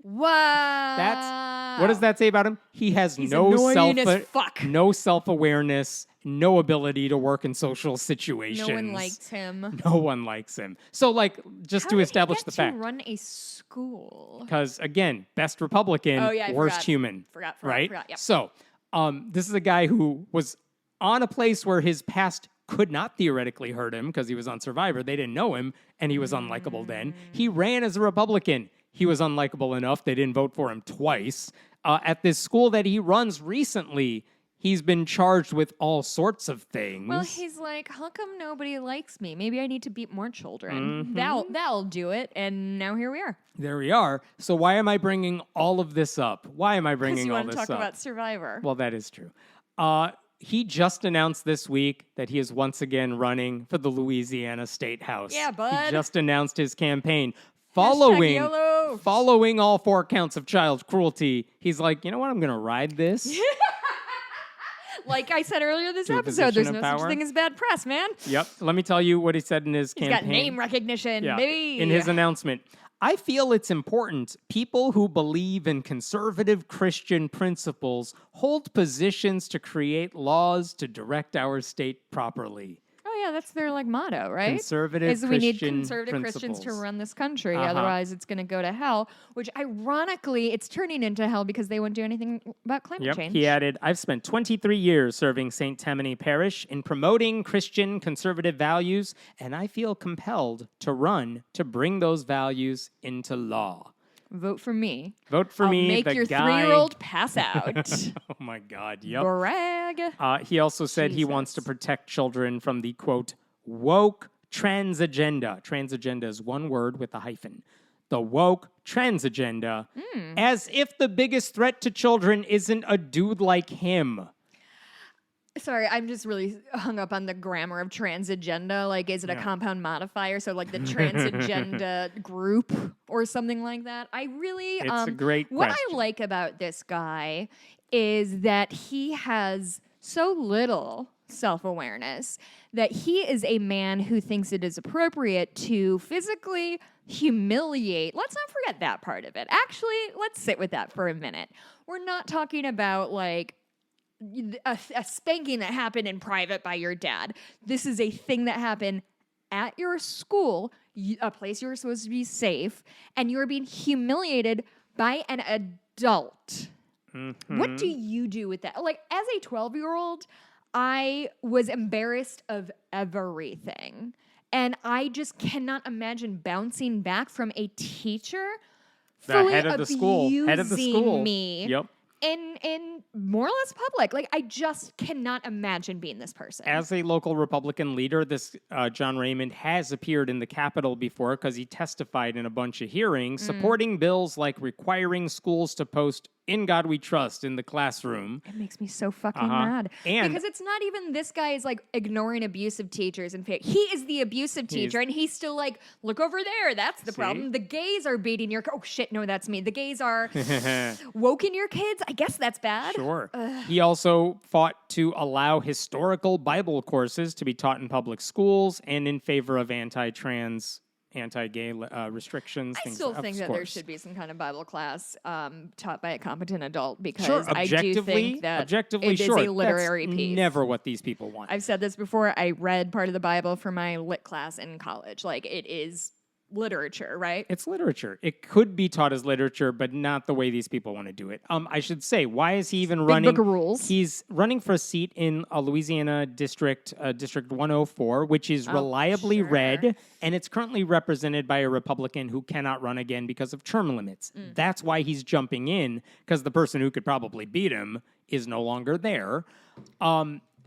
What? What does that say about him? He has no self-awareness, no ability to work in social situations. No one likes him. No one likes him. So, like, just to establish the fact. To run a school? Because again, best Republican, worst human. Forgot. Yep. So, this is a guy who was on a place where his past could not theoretically hurt him because he was on Survivor. They didn't know him, and he was unlikable then. He ran as a Republican. He was unlikable enough. They didn't vote for him twice. At this school that he runs recently, he's been charged with all sorts of things. Well, he's like, how come nobody likes me? Maybe I need to beat more children. That'll do it. And now here we are. There we are. So why am I bringing all of this up? Why am I bringing all this up? Because you want to talk about Survivor. Well, that is true. He just announced this week that he is once again running for the Louisiana State House. Yeah, bud. He just announced his campaign. Following all 4 counts of child cruelty, he's like, you know what? I'm going to ride this. Like I said earlier this episode, there's no such thing as bad press, man. Yep. Let me tell you what he said in his campaign. He's got name recognition, baby. In his announcement. I feel it's important people who believe in conservative Christian principles hold positions to create laws to direct our state properly. Oh, yeah, that's their motto, right? Conservative Christian we need conservative Christians to run this country. Otherwise, it's going to go to hell, which ironically, it's turning into hell because they won't do anything about climate change. He added, I've spent 23 years serving St. Tammany Parish in promoting Christian conservative values, and I feel compelled to run to bring those values into law. Vote for me. Vote for me. Make your 3-year-old pass out. Oh my God. Yep. Brag. He also said he wants to protect children from the, quote, woke trans agenda. Trans agenda is one word with a hyphen. The woke trans agenda. As if the biggest threat to children isn't a dude like him. Sorry, I'm just really hung up on the grammar of trans agenda. Like, is it a compound modifier? So, like the trans agenda group or something like that. I really, it's a great what question. I like about this guy is that he has so little self-awareness that he is a man who thinks it is appropriate to physically humiliate. Let's not forget that part of it. Actually, let's sit with that for a minute. We're not talking about like a spanking that happened in private by your dad. This is a thing that happened at your school, a place you're supposed to be safe, and you're being humiliated by an adult. What do you do with that? Like, as a 12-year-old, I was embarrassed of everything. And I just cannot imagine bouncing back from a teacher fully head of the school. Me. Yep. In more or less public. Like, I just cannot imagine being this person. As a local Republican leader, this John Raymond has appeared in the Capitol before because he testified in a bunch of hearings supporting bills like requiring schools to post "In God We Trust" in the classroom. It makes me so fucking mad. Because it's not even this guy is like ignoring abusive teachers. In fact, he is the abusive teacher, and he's still like, look over there. That's the problem. The gays are beating your... Oh, shit, no, that's me. The gays are woking your kids. I guess that's bad. Sure. He also fought to allow historical Bible courses to be taught in public schools and in favor of anti-trans, anti-gay restrictions. I still think that there should be some kind of Bible class taught by a competent adult because sure, I do think that it is a literary That's piece. Never what these people want. I've said this before. I read part of the Bible for my lit class in college. Like, it is literature, right? It's literature. It could be taught as literature, but not the way these people want to do it. I should say, why is he even running? Book of rules. He's running for a seat in a Louisiana district, District 104, which is reliably red, and it's currently represented by a Republican who cannot run again because of term limits. That's why he's jumping in, because the person who could probably beat him is no longer there.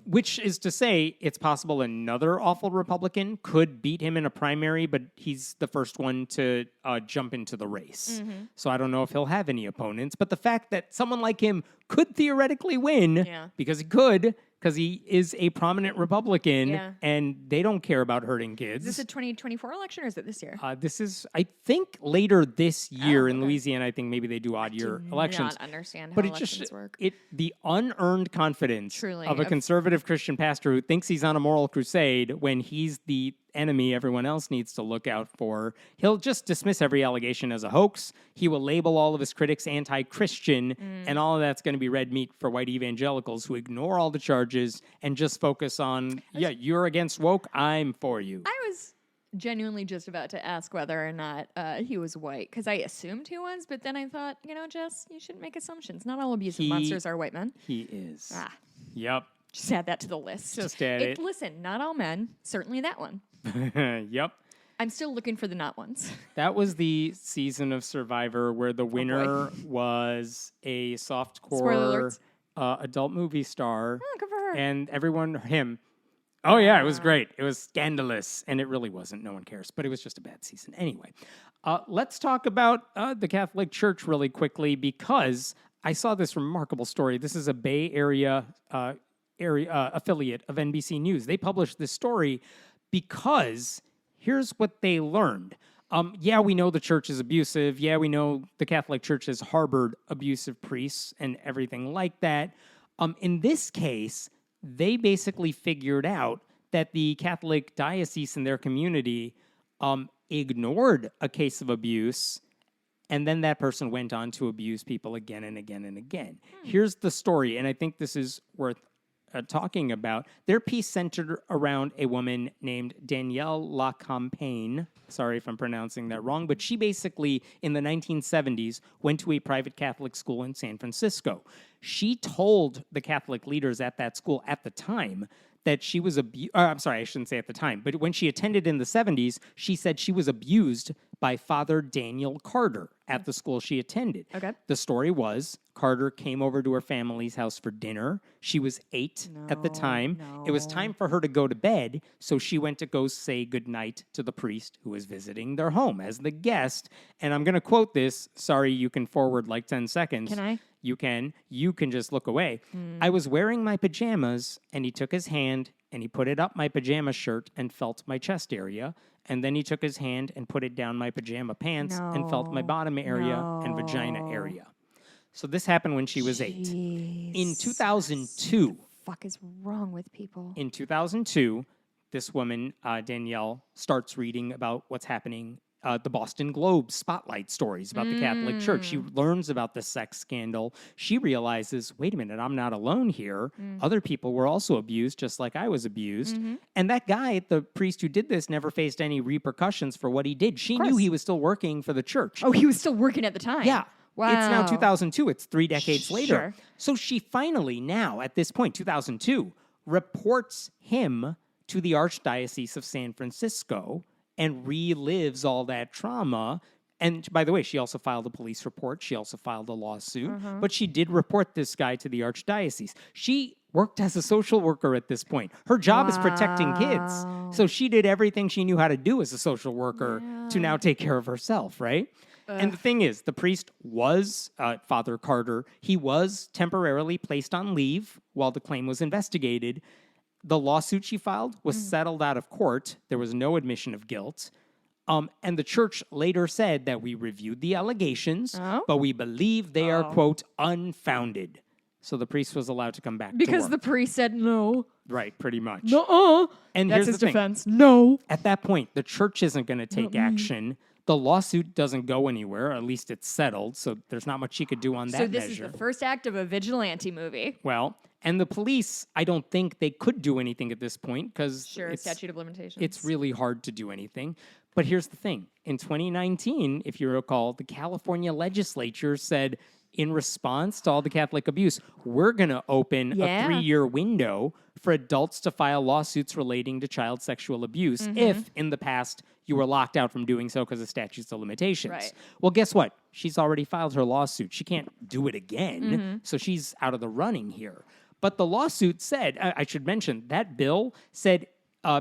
Which is to say, it's possible another awful Republican could beat him in a primary, but he's the first one to jump into the race. So I don't know if he'll have any opponents. But the fact that someone like him could theoretically win, because he could, because he is a prominent Republican, and they don't care about hurting kids. Is this a 2024 election, or is it this year? This is, I think, later this year in Louisiana. I think maybe they do odd-year elections. I do not understand how but elections work. The unearned confidence Truly, of a conservative Christian pastor who thinks he's on a moral crusade when he's the enemy everyone else needs to look out for. He'll just dismiss every allegation as a hoax. He will label all of his critics anti-Christian, and all of that's going to be red meat for white evangelicals who ignore all the charges and just focus on, you're against woke, I'm for you. I was genuinely just about to ask whether or not he was white, because I assumed he was, but then I thought, Jess, you shouldn't make assums. Not all abusive monsters are white men. He is. Yep. Just add that to the list. Just add it. Listen, not all men. Certainly that one. Yep. I'm still looking for the not ones. That was the season of Survivor where the winner was a softcore adult movie star. Oh, good for her. And him. Oh, yeah, it was great. It was scandalous. And it really wasn't. No one cares. But it was just a bad season. Anyway, let's talk about the Catholic Church really quickly, because I saw this remarkable story. This is a Bay Area affiliate of NBC News. They published this story because here's what they learned. We know the church is abusive. Yeah, we know the Catholic Church has harbored abusive priests and everything like that. In this case, they basically figured out that the Catholic diocese in their community ignored a case of abuse, and then that person went on to abuse people again and again and again. Here's the story, and I think this is worth talking about. Their piece centered around a woman named Danielle Lacampagne. Sorry if I'm pronouncing that wrong, but she basically, in the 1970s, went to a private Catholic school in San Francisco. She told the Catholic leaders at that school at the time that she was I'm sorry, I shouldn't say at the time, but when she attended in the 70s, she said she was abused by Father Daniel Carter at the school she attended. Okay. The story was Carter came over to her family's house for dinner. She was 8 at the time. It was time for her to go to bed, so she went to go say goodnight to the priest who was visiting their home as the guest. And I'm going to quote this. Sorry, you can forward like 10 seconds. Can I? You can. You can just look away. I was wearing my pajamas, and he took his hand, and he put it up my pajama shirt and felt my chest area. And then he took his hand and put it down my pajama pants and felt my bottom area and vagina area. So this happened when she was 8. In 2002... What the fuck is wrong with people? In 2002, this woman, Danielle, starts reading about what's happening, the Boston Globe spotlight stories about the Catholic Church. She learns about the sex scandal. She realizes, wait a minute, I'm not alone here. Other people were also abused, just like I was abused. And that guy, the priest who did this, never faced any repercussions for what he did. She knew he was still working for the church. Oh, he was still working at the time? Yeah. Wow. It's now 2002. It's 3 decades later. So she finally now, at this point, 2002, reports him to the Archdiocese of San Francisco and relives all that trauma. And by the way, she also filed a police report. She also filed a lawsuit. But she did report this guy to the Archdiocese. She worked as a social worker at this point. Her job is protecting kids. So she did everything she knew how to do as a social worker to now take care of herself, right? And the thing is, the priest was, Father Carter, he was temporarily placed on leave while the claim was investigated. The lawsuit she filed was settled out of court. There was no admission of guilt. And the church later said that we reviewed the allegations, but we believe they are, quote, unfounded. So the priest was allowed to come back to work. Because the priest said no. Right, pretty much. No. And that's here's his the thing. defense. No. At that point, the church isn't going to take action. The lawsuit doesn't go anywhere. At least it's settled, so there's not much she could do on that measure. So this is the first act of a vigilante movie. Well, and the police, I don't think they could do anything at this point because statute of limitations. It's really hard to do anything. But here's the thing. In 2019, if you recall, the California legislature said, in response to all the Catholic abuse, we're going to open a 3-year window for adults to file lawsuits relating to child sexual abuse if, in the past, you were locked out from doing so because of statutes of limitations. Right. Well, guess what? She's already filed her lawsuit. She can't do it again, so she's out of the running here. But the lawsuit said, I should mention, that bill said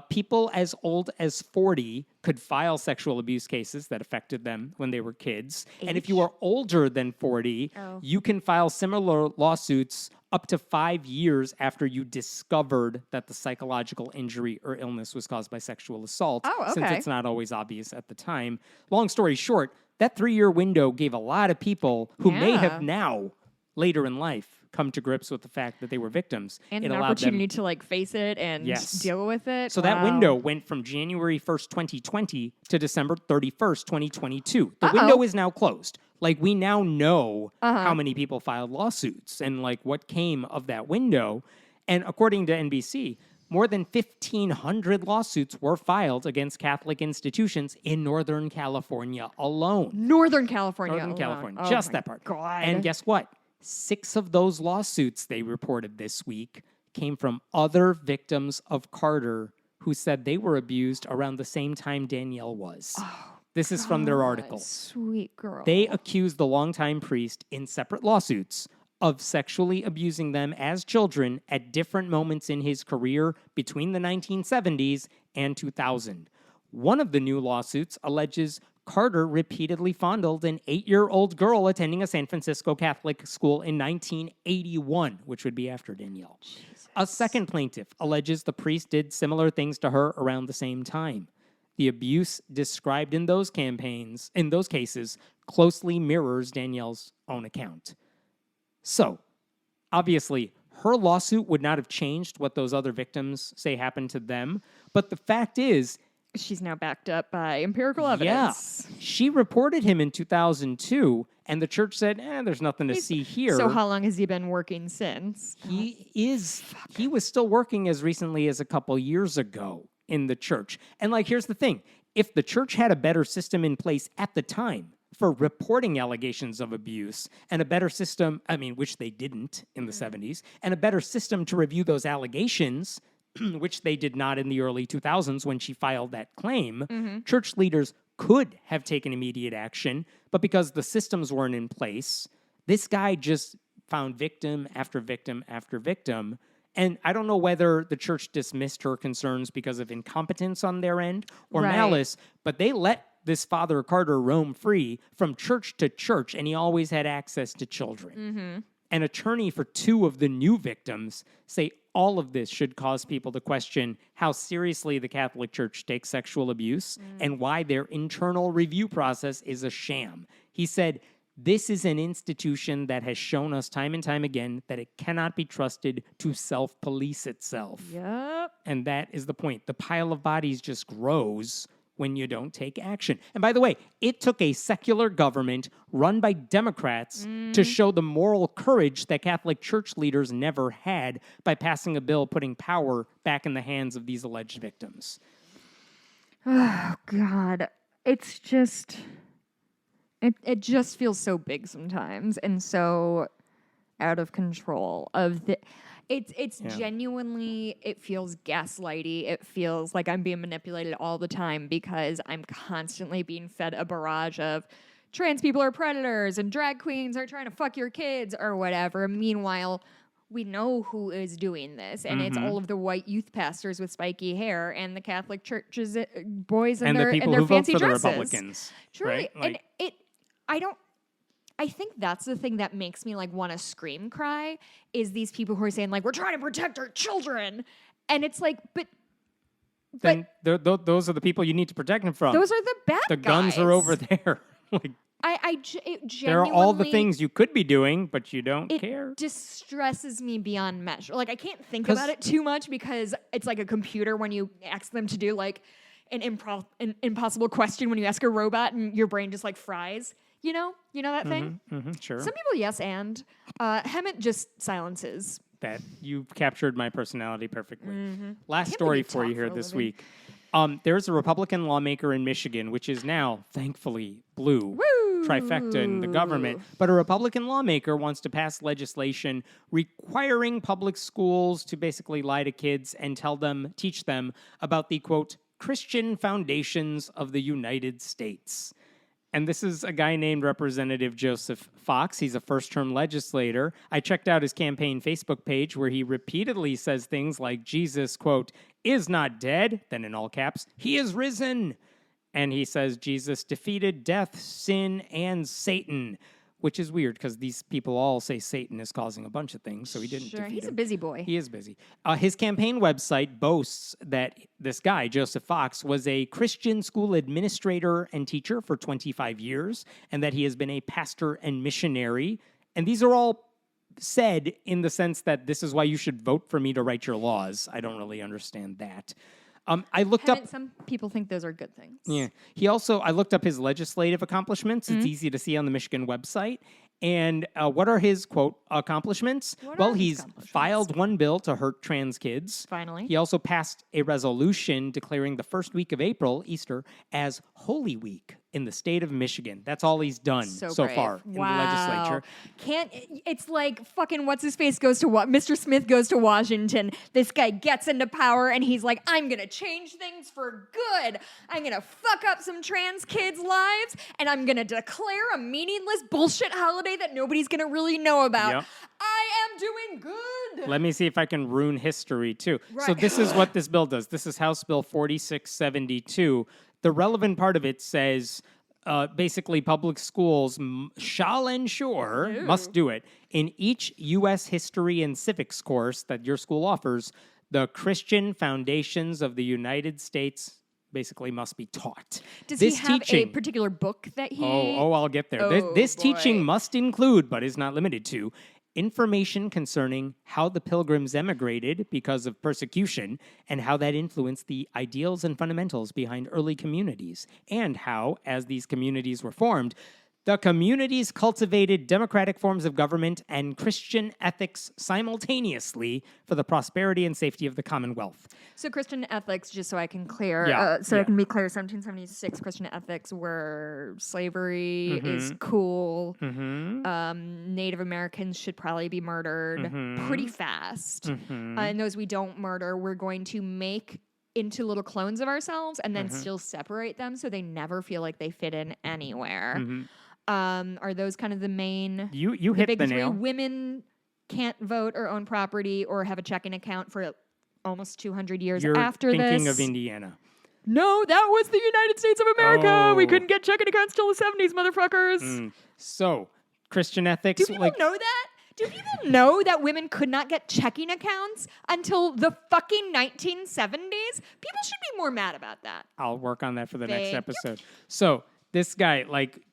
people as old as 40 could file sexual abuse cases that affected them when they were kids. And if you are older than 40, you can file similar lawsuits up to 5 years after you discovered that the psychological injury or illness was caused by sexual assault, since it's not always obvious at the time. Long story short, that 3-year window gave a lot of people who may have now, later in life, come to grips with the fact that they were victims. And an opportunity to like face it and deal with it. So that window went from January 1st, 2020 to December 31st, 2022. The window is now closed. Like, we now know how many people filed lawsuits and like what came of that window. And according to NBC, more than 1,500 lawsuits were filed against Catholic institutions in Northern California alone. Northern California California. Just that part. God. And guess what? 6 of those lawsuits they reported this week came from other victims of Carter who said they were abused around the same time Danielle was. This is from their article. Sweet girl. They accused the longtime priest in separate lawsuits of sexually abusing them as children at different moments in his career between the 1970s and 2000. One of the new lawsuits alleges Carter repeatedly fondled an 8-year-old girl attending a San Francisco Catholic school in 1981, which would be after Danielle. Jesus. A second plaintiff alleges the priest did similar things to her around the same time. The abuse described in those cases, closely mirrors Danielle's own account. So, obviously, her lawsuit would not have changed what those other victims say happened to them, but the fact is, she's now backed up by empirical evidence. Yeah. She reported him in 2002, and the church said, there's nothing to see here. So how long has he been working since? He was still working as recently as a couple years ago in the church. And like, here's the thing. If the church had a better system in place at the time for reporting allegations of abuse, and a better system, which they didn't in the 70s, and a better system to review those allegations, which they did not in the early 2000s when she filed that claim, church leaders could have taken immediate action, but because the systems weren't in place, this guy just found victim after victim after victim. And I don't know whether the church dismissed her concerns because of incompetence on their end or malice, but they let this Father Carter roam free from church to church, and he always had access to children. An attorney for 2 of the new victims say all of this should cause people to question how seriously the Catholic Church takes sexual abuse and why their internal review process is a sham. He said, this is an institution that has shown us time and time again that it cannot be trusted to self-police itself. Yep. And that is the point. The pile of bodies just grows when you don't take action. And by the way, it took a secular government run by Democrats to show the moral courage that Catholic Church leaders never had by passing a bill putting power back in the hands of these alleged victims. Oh, God. It's just... It just feels so big sometimes and so out of control. It's genuinely, it feels gaslighty. It feels like I'm being manipulated all the time because I'm constantly being fed a barrage of trans people are predators and drag queens are trying to fuck your kids or whatever. Meanwhile, we know who is doing this, and it's all of the white youth pastors with spiky hair and the Catholic churches boys and their people who fancy vote for dresses. The Republicans. Truly, right? I think that's the thing that makes me like want to scream cry is these people who are saying like, we're trying to protect our children. And it's like, but then those are the people you need to protect them from. Those are the bad guys. The guns are over there. Like, it genuinely, there are all the things you could be doing, but you don't care. It distresses me beyond measure. Like, I can't think about it too much because it's like a computer when you ask them to do like an impossible question when you ask a robot and your brain just like fries. You know that thing? Sure. Some people yes and. Hemet just silences. That you've captured my personality perfectly. Last story for you here this week. There's a Republican lawmaker in Michigan, which is now, thankfully, blue. Woo! Trifecta in the government. But a Republican lawmaker wants to pass legislation requiring public schools to basically lie to kids and teach them about the, quote, Christian foundations of the United States. And this is a guy named Representative Joseph Fox. He's a first-term legislator. I checked out his campaign Facebook page where he repeatedly says things like Jesus, quote, is not dead, then in all caps, he is risen. And he says Jesus defeated death, sin, and Satan, which is weird because these people all say Satan is causing a bunch of things, so he didn't defeat him. He's a busy boy. He is busy. His campaign website boasts that this guy, Joseph Fox, was a Christian school administrator and teacher for 25 years, and that he has been a pastor and missionary. And these are all said in the sense that this is why you should vote for me to write your laws. I don't really understand that. I looked up. Some people think those are good things. Yeah. I looked up his legislative accomplishments. It's easy to see on the Michigan website. And what are his, quote, accomplishments? He's filed one bill to hurt trans kids. Finally. He also passed a resolution declaring the first week of April, Easter, as Holy Week in the state of Michigan. That's all he's done so far in the legislature. It's like fucking what's-his-face goes to Mr. Smith goes to Washington. This guy gets into power and he's like, I'm going to change things for good. I'm going to fuck up some trans kids' lives and I'm going to declare a meaningless bullshit holiday that nobody's going to really know about. Yep. I am doing good. Let me see if I can ruin history, too. Right. So this is what this bill does. This is House Bill 4672. The relevant part of it says basically public schools must do it. In each U.S. history and civics course that your school offers, the Christian foundations of the United States basically must be taught. Does he have a particular book that he... Oh, I'll get there. This teaching must include, but is not limited to, information concerning how the Pilgrims emigrated because of persecution and how that influenced the ideals and fundamentals behind early communities, and how, as these communities were formed, the communities cultivated democratic forms of government and Christian ethics simultaneously for the prosperity and safety of the Commonwealth. So Christian ethics, just so I can clear, I can be clear, 1776 Christian ethics were slavery is cool. Native Americans should probably be murdered pretty fast. And those we don't murder, we're going to make into little clones of ourselves and then still separate them so they never feel like they fit in anywhere. Are those kind of the main... You hit the nail. Women can't vote or own property or have a checking account for almost 200 years You're after this. You're thinking of Indiana. No, that was the United States of America. Oh. We couldn't get checking accounts till the 70s, motherfuckers. So, Christian ethics... Do people know that? Do people know that women could not get checking accounts until the fucking 1970s? People should be more mad about that. I'll work on that for the next episode. So... This guy,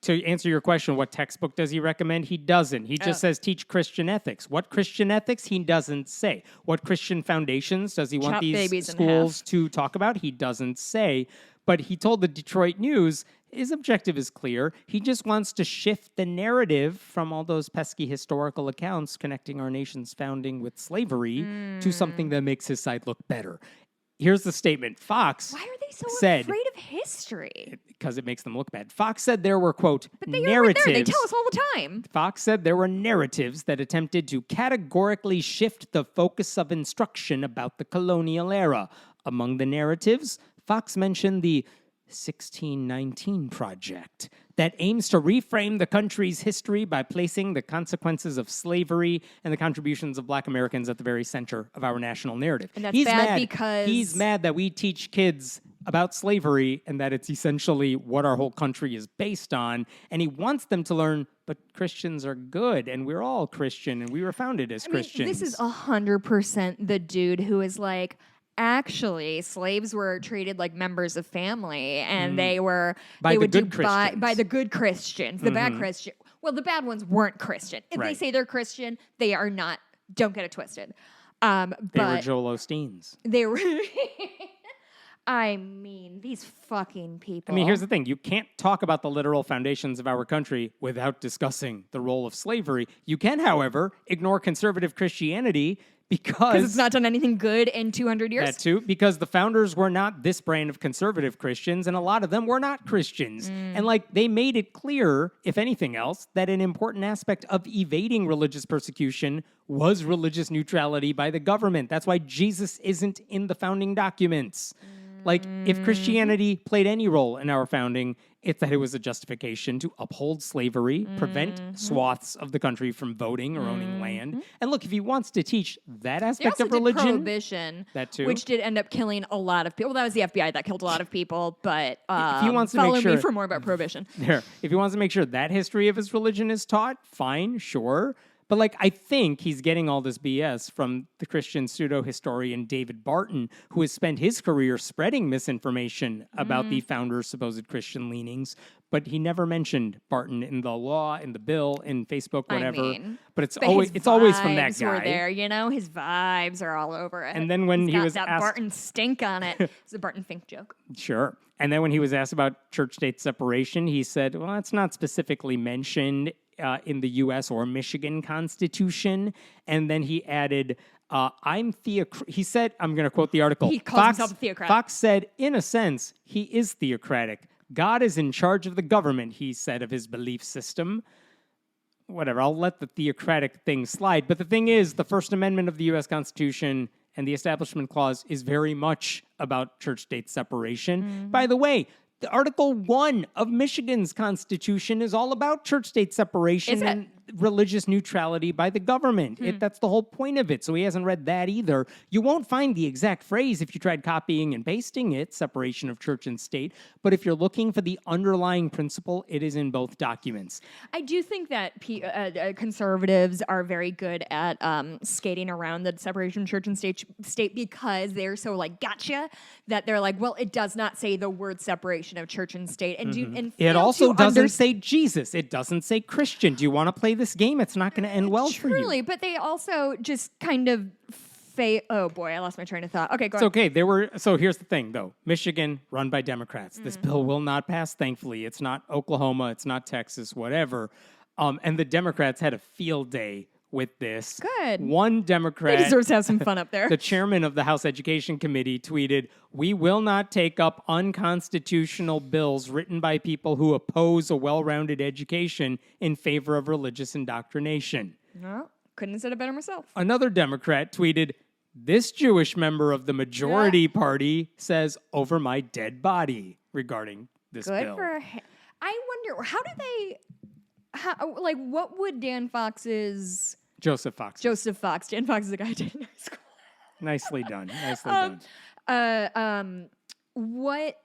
to answer your question, what textbook does he recommend? He doesn't. He just says teach Christian ethics. What Christian ethics? He doesn't say. What Christian foundations does he want these schools to talk about? He doesn't say. But he told the Detroit News his objective is clear. He just wants to shift the narrative from all those pesky historical accounts connecting our nation's founding with slavery to something that makes his side look better. Here's the statement. Fox Why are they so said, afraid of history? Because it makes them look bad. Fox said there were, quote, but they narratives. They tell us all the time. Fox said there were narratives that attempted to categorically shift the focus of instruction about the colonial era. Among the narratives, Fox mentioned the 1619 Project that aims to reframe the country's history by placing the consequences of slavery and the contributions of Black Americans at the very center of our national narrative. And that's bad because... He's mad that we teach kids about slavery and that it's essentially what our whole country is based on. And he wants them to learn, but Christians are good and we're all Christian and we were founded as Christians. This is 100% the dude who is like, actually, slaves were treated like members of family, and they would do by the good Christians. The bad Christian. Well, the bad ones weren't Christian. If they say they're Christian, they are not. Don't get it twisted. They were Joel Osteens. They were. I mean, these fucking people. I mean, here's the thing. You can't talk about the literal foundations of our country without discussing the role of slavery. You can, however, ignore conservative Christianity Because it's not done anything good in 200 years? That too, because the founders were not this brand of conservative Christians, and a lot of them were not Christians. And like they made it clear, if anything else, that an important aspect of evading religious persecution was religious neutrality by the government. That's why Jesus isn't in the founding documents. Like, if Christianity played any role in our founding, it's that it was a justification to uphold slavery, prevent swaths of the country from voting or owning land. And look, if he wants to teach that aspect of religion, prohibition, that too, which did end up killing a lot of people. Well, that was the FBI that killed a lot of people, but if he wants to follow make sure, me for more about prohibition. If he wants to make sure that history of his religion is taught, fine, sure. But like, I think he's getting all this BS from the Christian pseudo-historian David Barton, who has spent his career spreading misinformation about the founders' supposed Christian leanings. But he never mentioned Barton in the law, in the bill, in Facebook, whatever. But it's always from that guy. Were there, you know, his vibes are all over it. And then when he was that asked, Barton stink on it. It's a Barton Fink joke. Sure. And then when he was asked about church-state separation, he said, "Well, that's not specifically mentioned in the U.S. or Michigan Constitution." And then he added, he said, I'm going to quote the article. He calls himself a theocrat. Fox said, in a sense, he is theocratic. God is in charge of the government, he said, of his belief system. Whatever, I'll let the theocratic thing slide. But the thing is, the First Amendment of the U.S. Constitution and the Establishment Clause is very much about church-state separation. By the way, the Article 1 of Michigan's Constitution is all about church-state separation and religious neutrality by the government. That's the whole point of it. So he hasn't read that either. You won't find the exact phrase if you tried copying and pasting it, separation of church and state. But if you're looking for the underlying principle, it is in both documents. I do think that conservatives are very good at skating around the separation of church and state because they're so like gotcha that they're like, well, it does not say the word separation of church and state. And it also doesn't say Jesus. It doesn't say Christian. Do you want to play this game? It's not going to end well for you. Truly, but they also just kind of oh boy, I lost my train of thought. Okay, go on. It's okay. So here's the thing, though. Michigan, run by Democrats. This bill will not pass, thankfully. It's not Oklahoma. It's not Texas, whatever. And the Democrats had a field day with this. Good. One Democrat... He deserves to have some fun up there. The chairman of the House Education Committee tweeted, "We will not take up unconstitutional bills written by people who oppose a well-rounded education in favor of religious indoctrination." No, couldn't have said it better myself. Another Democrat tweeted, "This Jewish member of the majority party says over my dead body," regarding this bill. Good for him. I wonder, what would Dan Fox's... Joseph Fox. Dan Fox is the guy I did in high school. Nicely done. Nicely done. What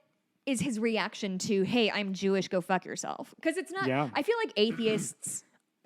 is his reaction to, hey, I'm Jewish, go fuck yourself? Because it's not... Yeah. I feel like atheists...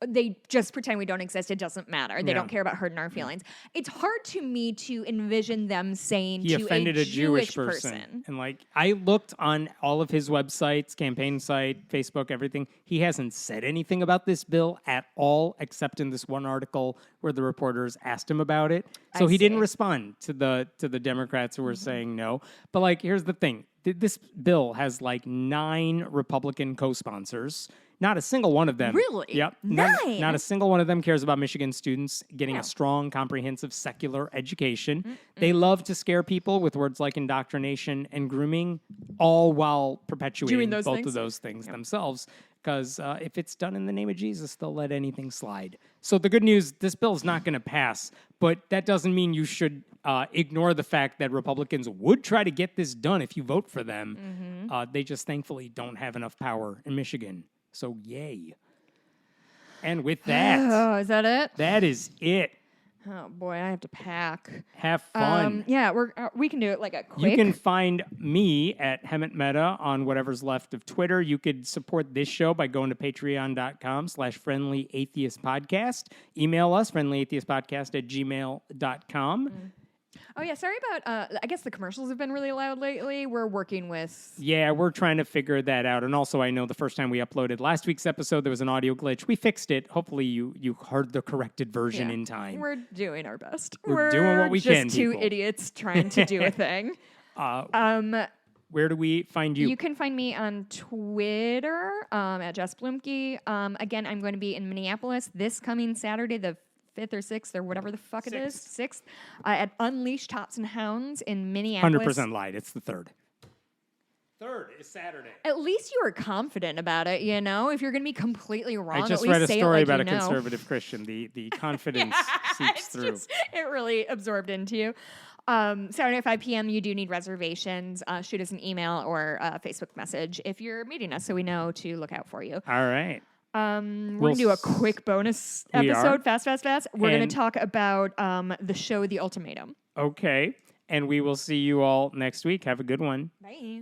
They just pretend we don't exist. It doesn't matter. They don't care about hurting our feelings. It's hard to me to envision them saying he offended a Jewish person. And like, I looked on all of his websites, campaign site, Facebook, everything. He hasn't said anything about this bill at all, except in this one article where the reporters asked him about it. So he didn't respond to the Democrats who were saying no. But like, here's the thing. This bill has like 9 Republican co-sponsors. Not a single one of them. Really? Yep. 9? Not a single one of them cares about Michigan students getting a strong, comprehensive, secular education. They love to scare people with words like indoctrination and grooming, all while perpetuating both of those things themselves. Because if it's done in the name of Jesus, they'll let anything slide. So the good news, this bill is not going to pass, but that doesn't mean you should ignore the fact that Republicans would try to get this done if you vote for them. They just thankfully don't have enough power in Michigan. So yay. And with that... Oh, is that it? That is it. Oh boy, I have to pack. Have fun. Yeah, we can do it like a quick... You can find me at Hemet Meta on whatever's left of Twitter. You could support this show by going to patreon.com/friendlyatheistpodcast. Email us, friendlyatheistpodcast@gmail.com. Oh, yeah, sorry about, I guess the commercials have been really loud lately. We're working with... Yeah, we're trying to figure that out. And also, I know the first time we uploaded last week's episode, there was an audio glitch. We fixed it. Hopefully, you heard the corrected version in time. We're doing our best. We're doing what we can, just two idiots trying to do a thing. Where do we find you? You can find me on Twitter at Jess Blumke. Again, I'm going to be in Minneapolis this coming Saturday, the 5th or 6th or whatever the fuck it is. 6th. At Unleashed Tots and Hounds in Minneapolis. 100% lied. It's the 3rd. 3rd is Saturday. At least you were confident about it, you know? If you're going to be completly wrong, I just at least read a say story it like about you a know. conservative Christian. The confidence seeps through. It really absorbed into you. Saturday at 5 p.m., you do need reservations. Shoot us an email or a Facebook message if you're meeting us so we know to look out for you. All right. We're going to do a quick bonus episode. Fast. We're going to talk about the show The Ultimatum. Okay. And we will see you all next week. Have a good one. Bye.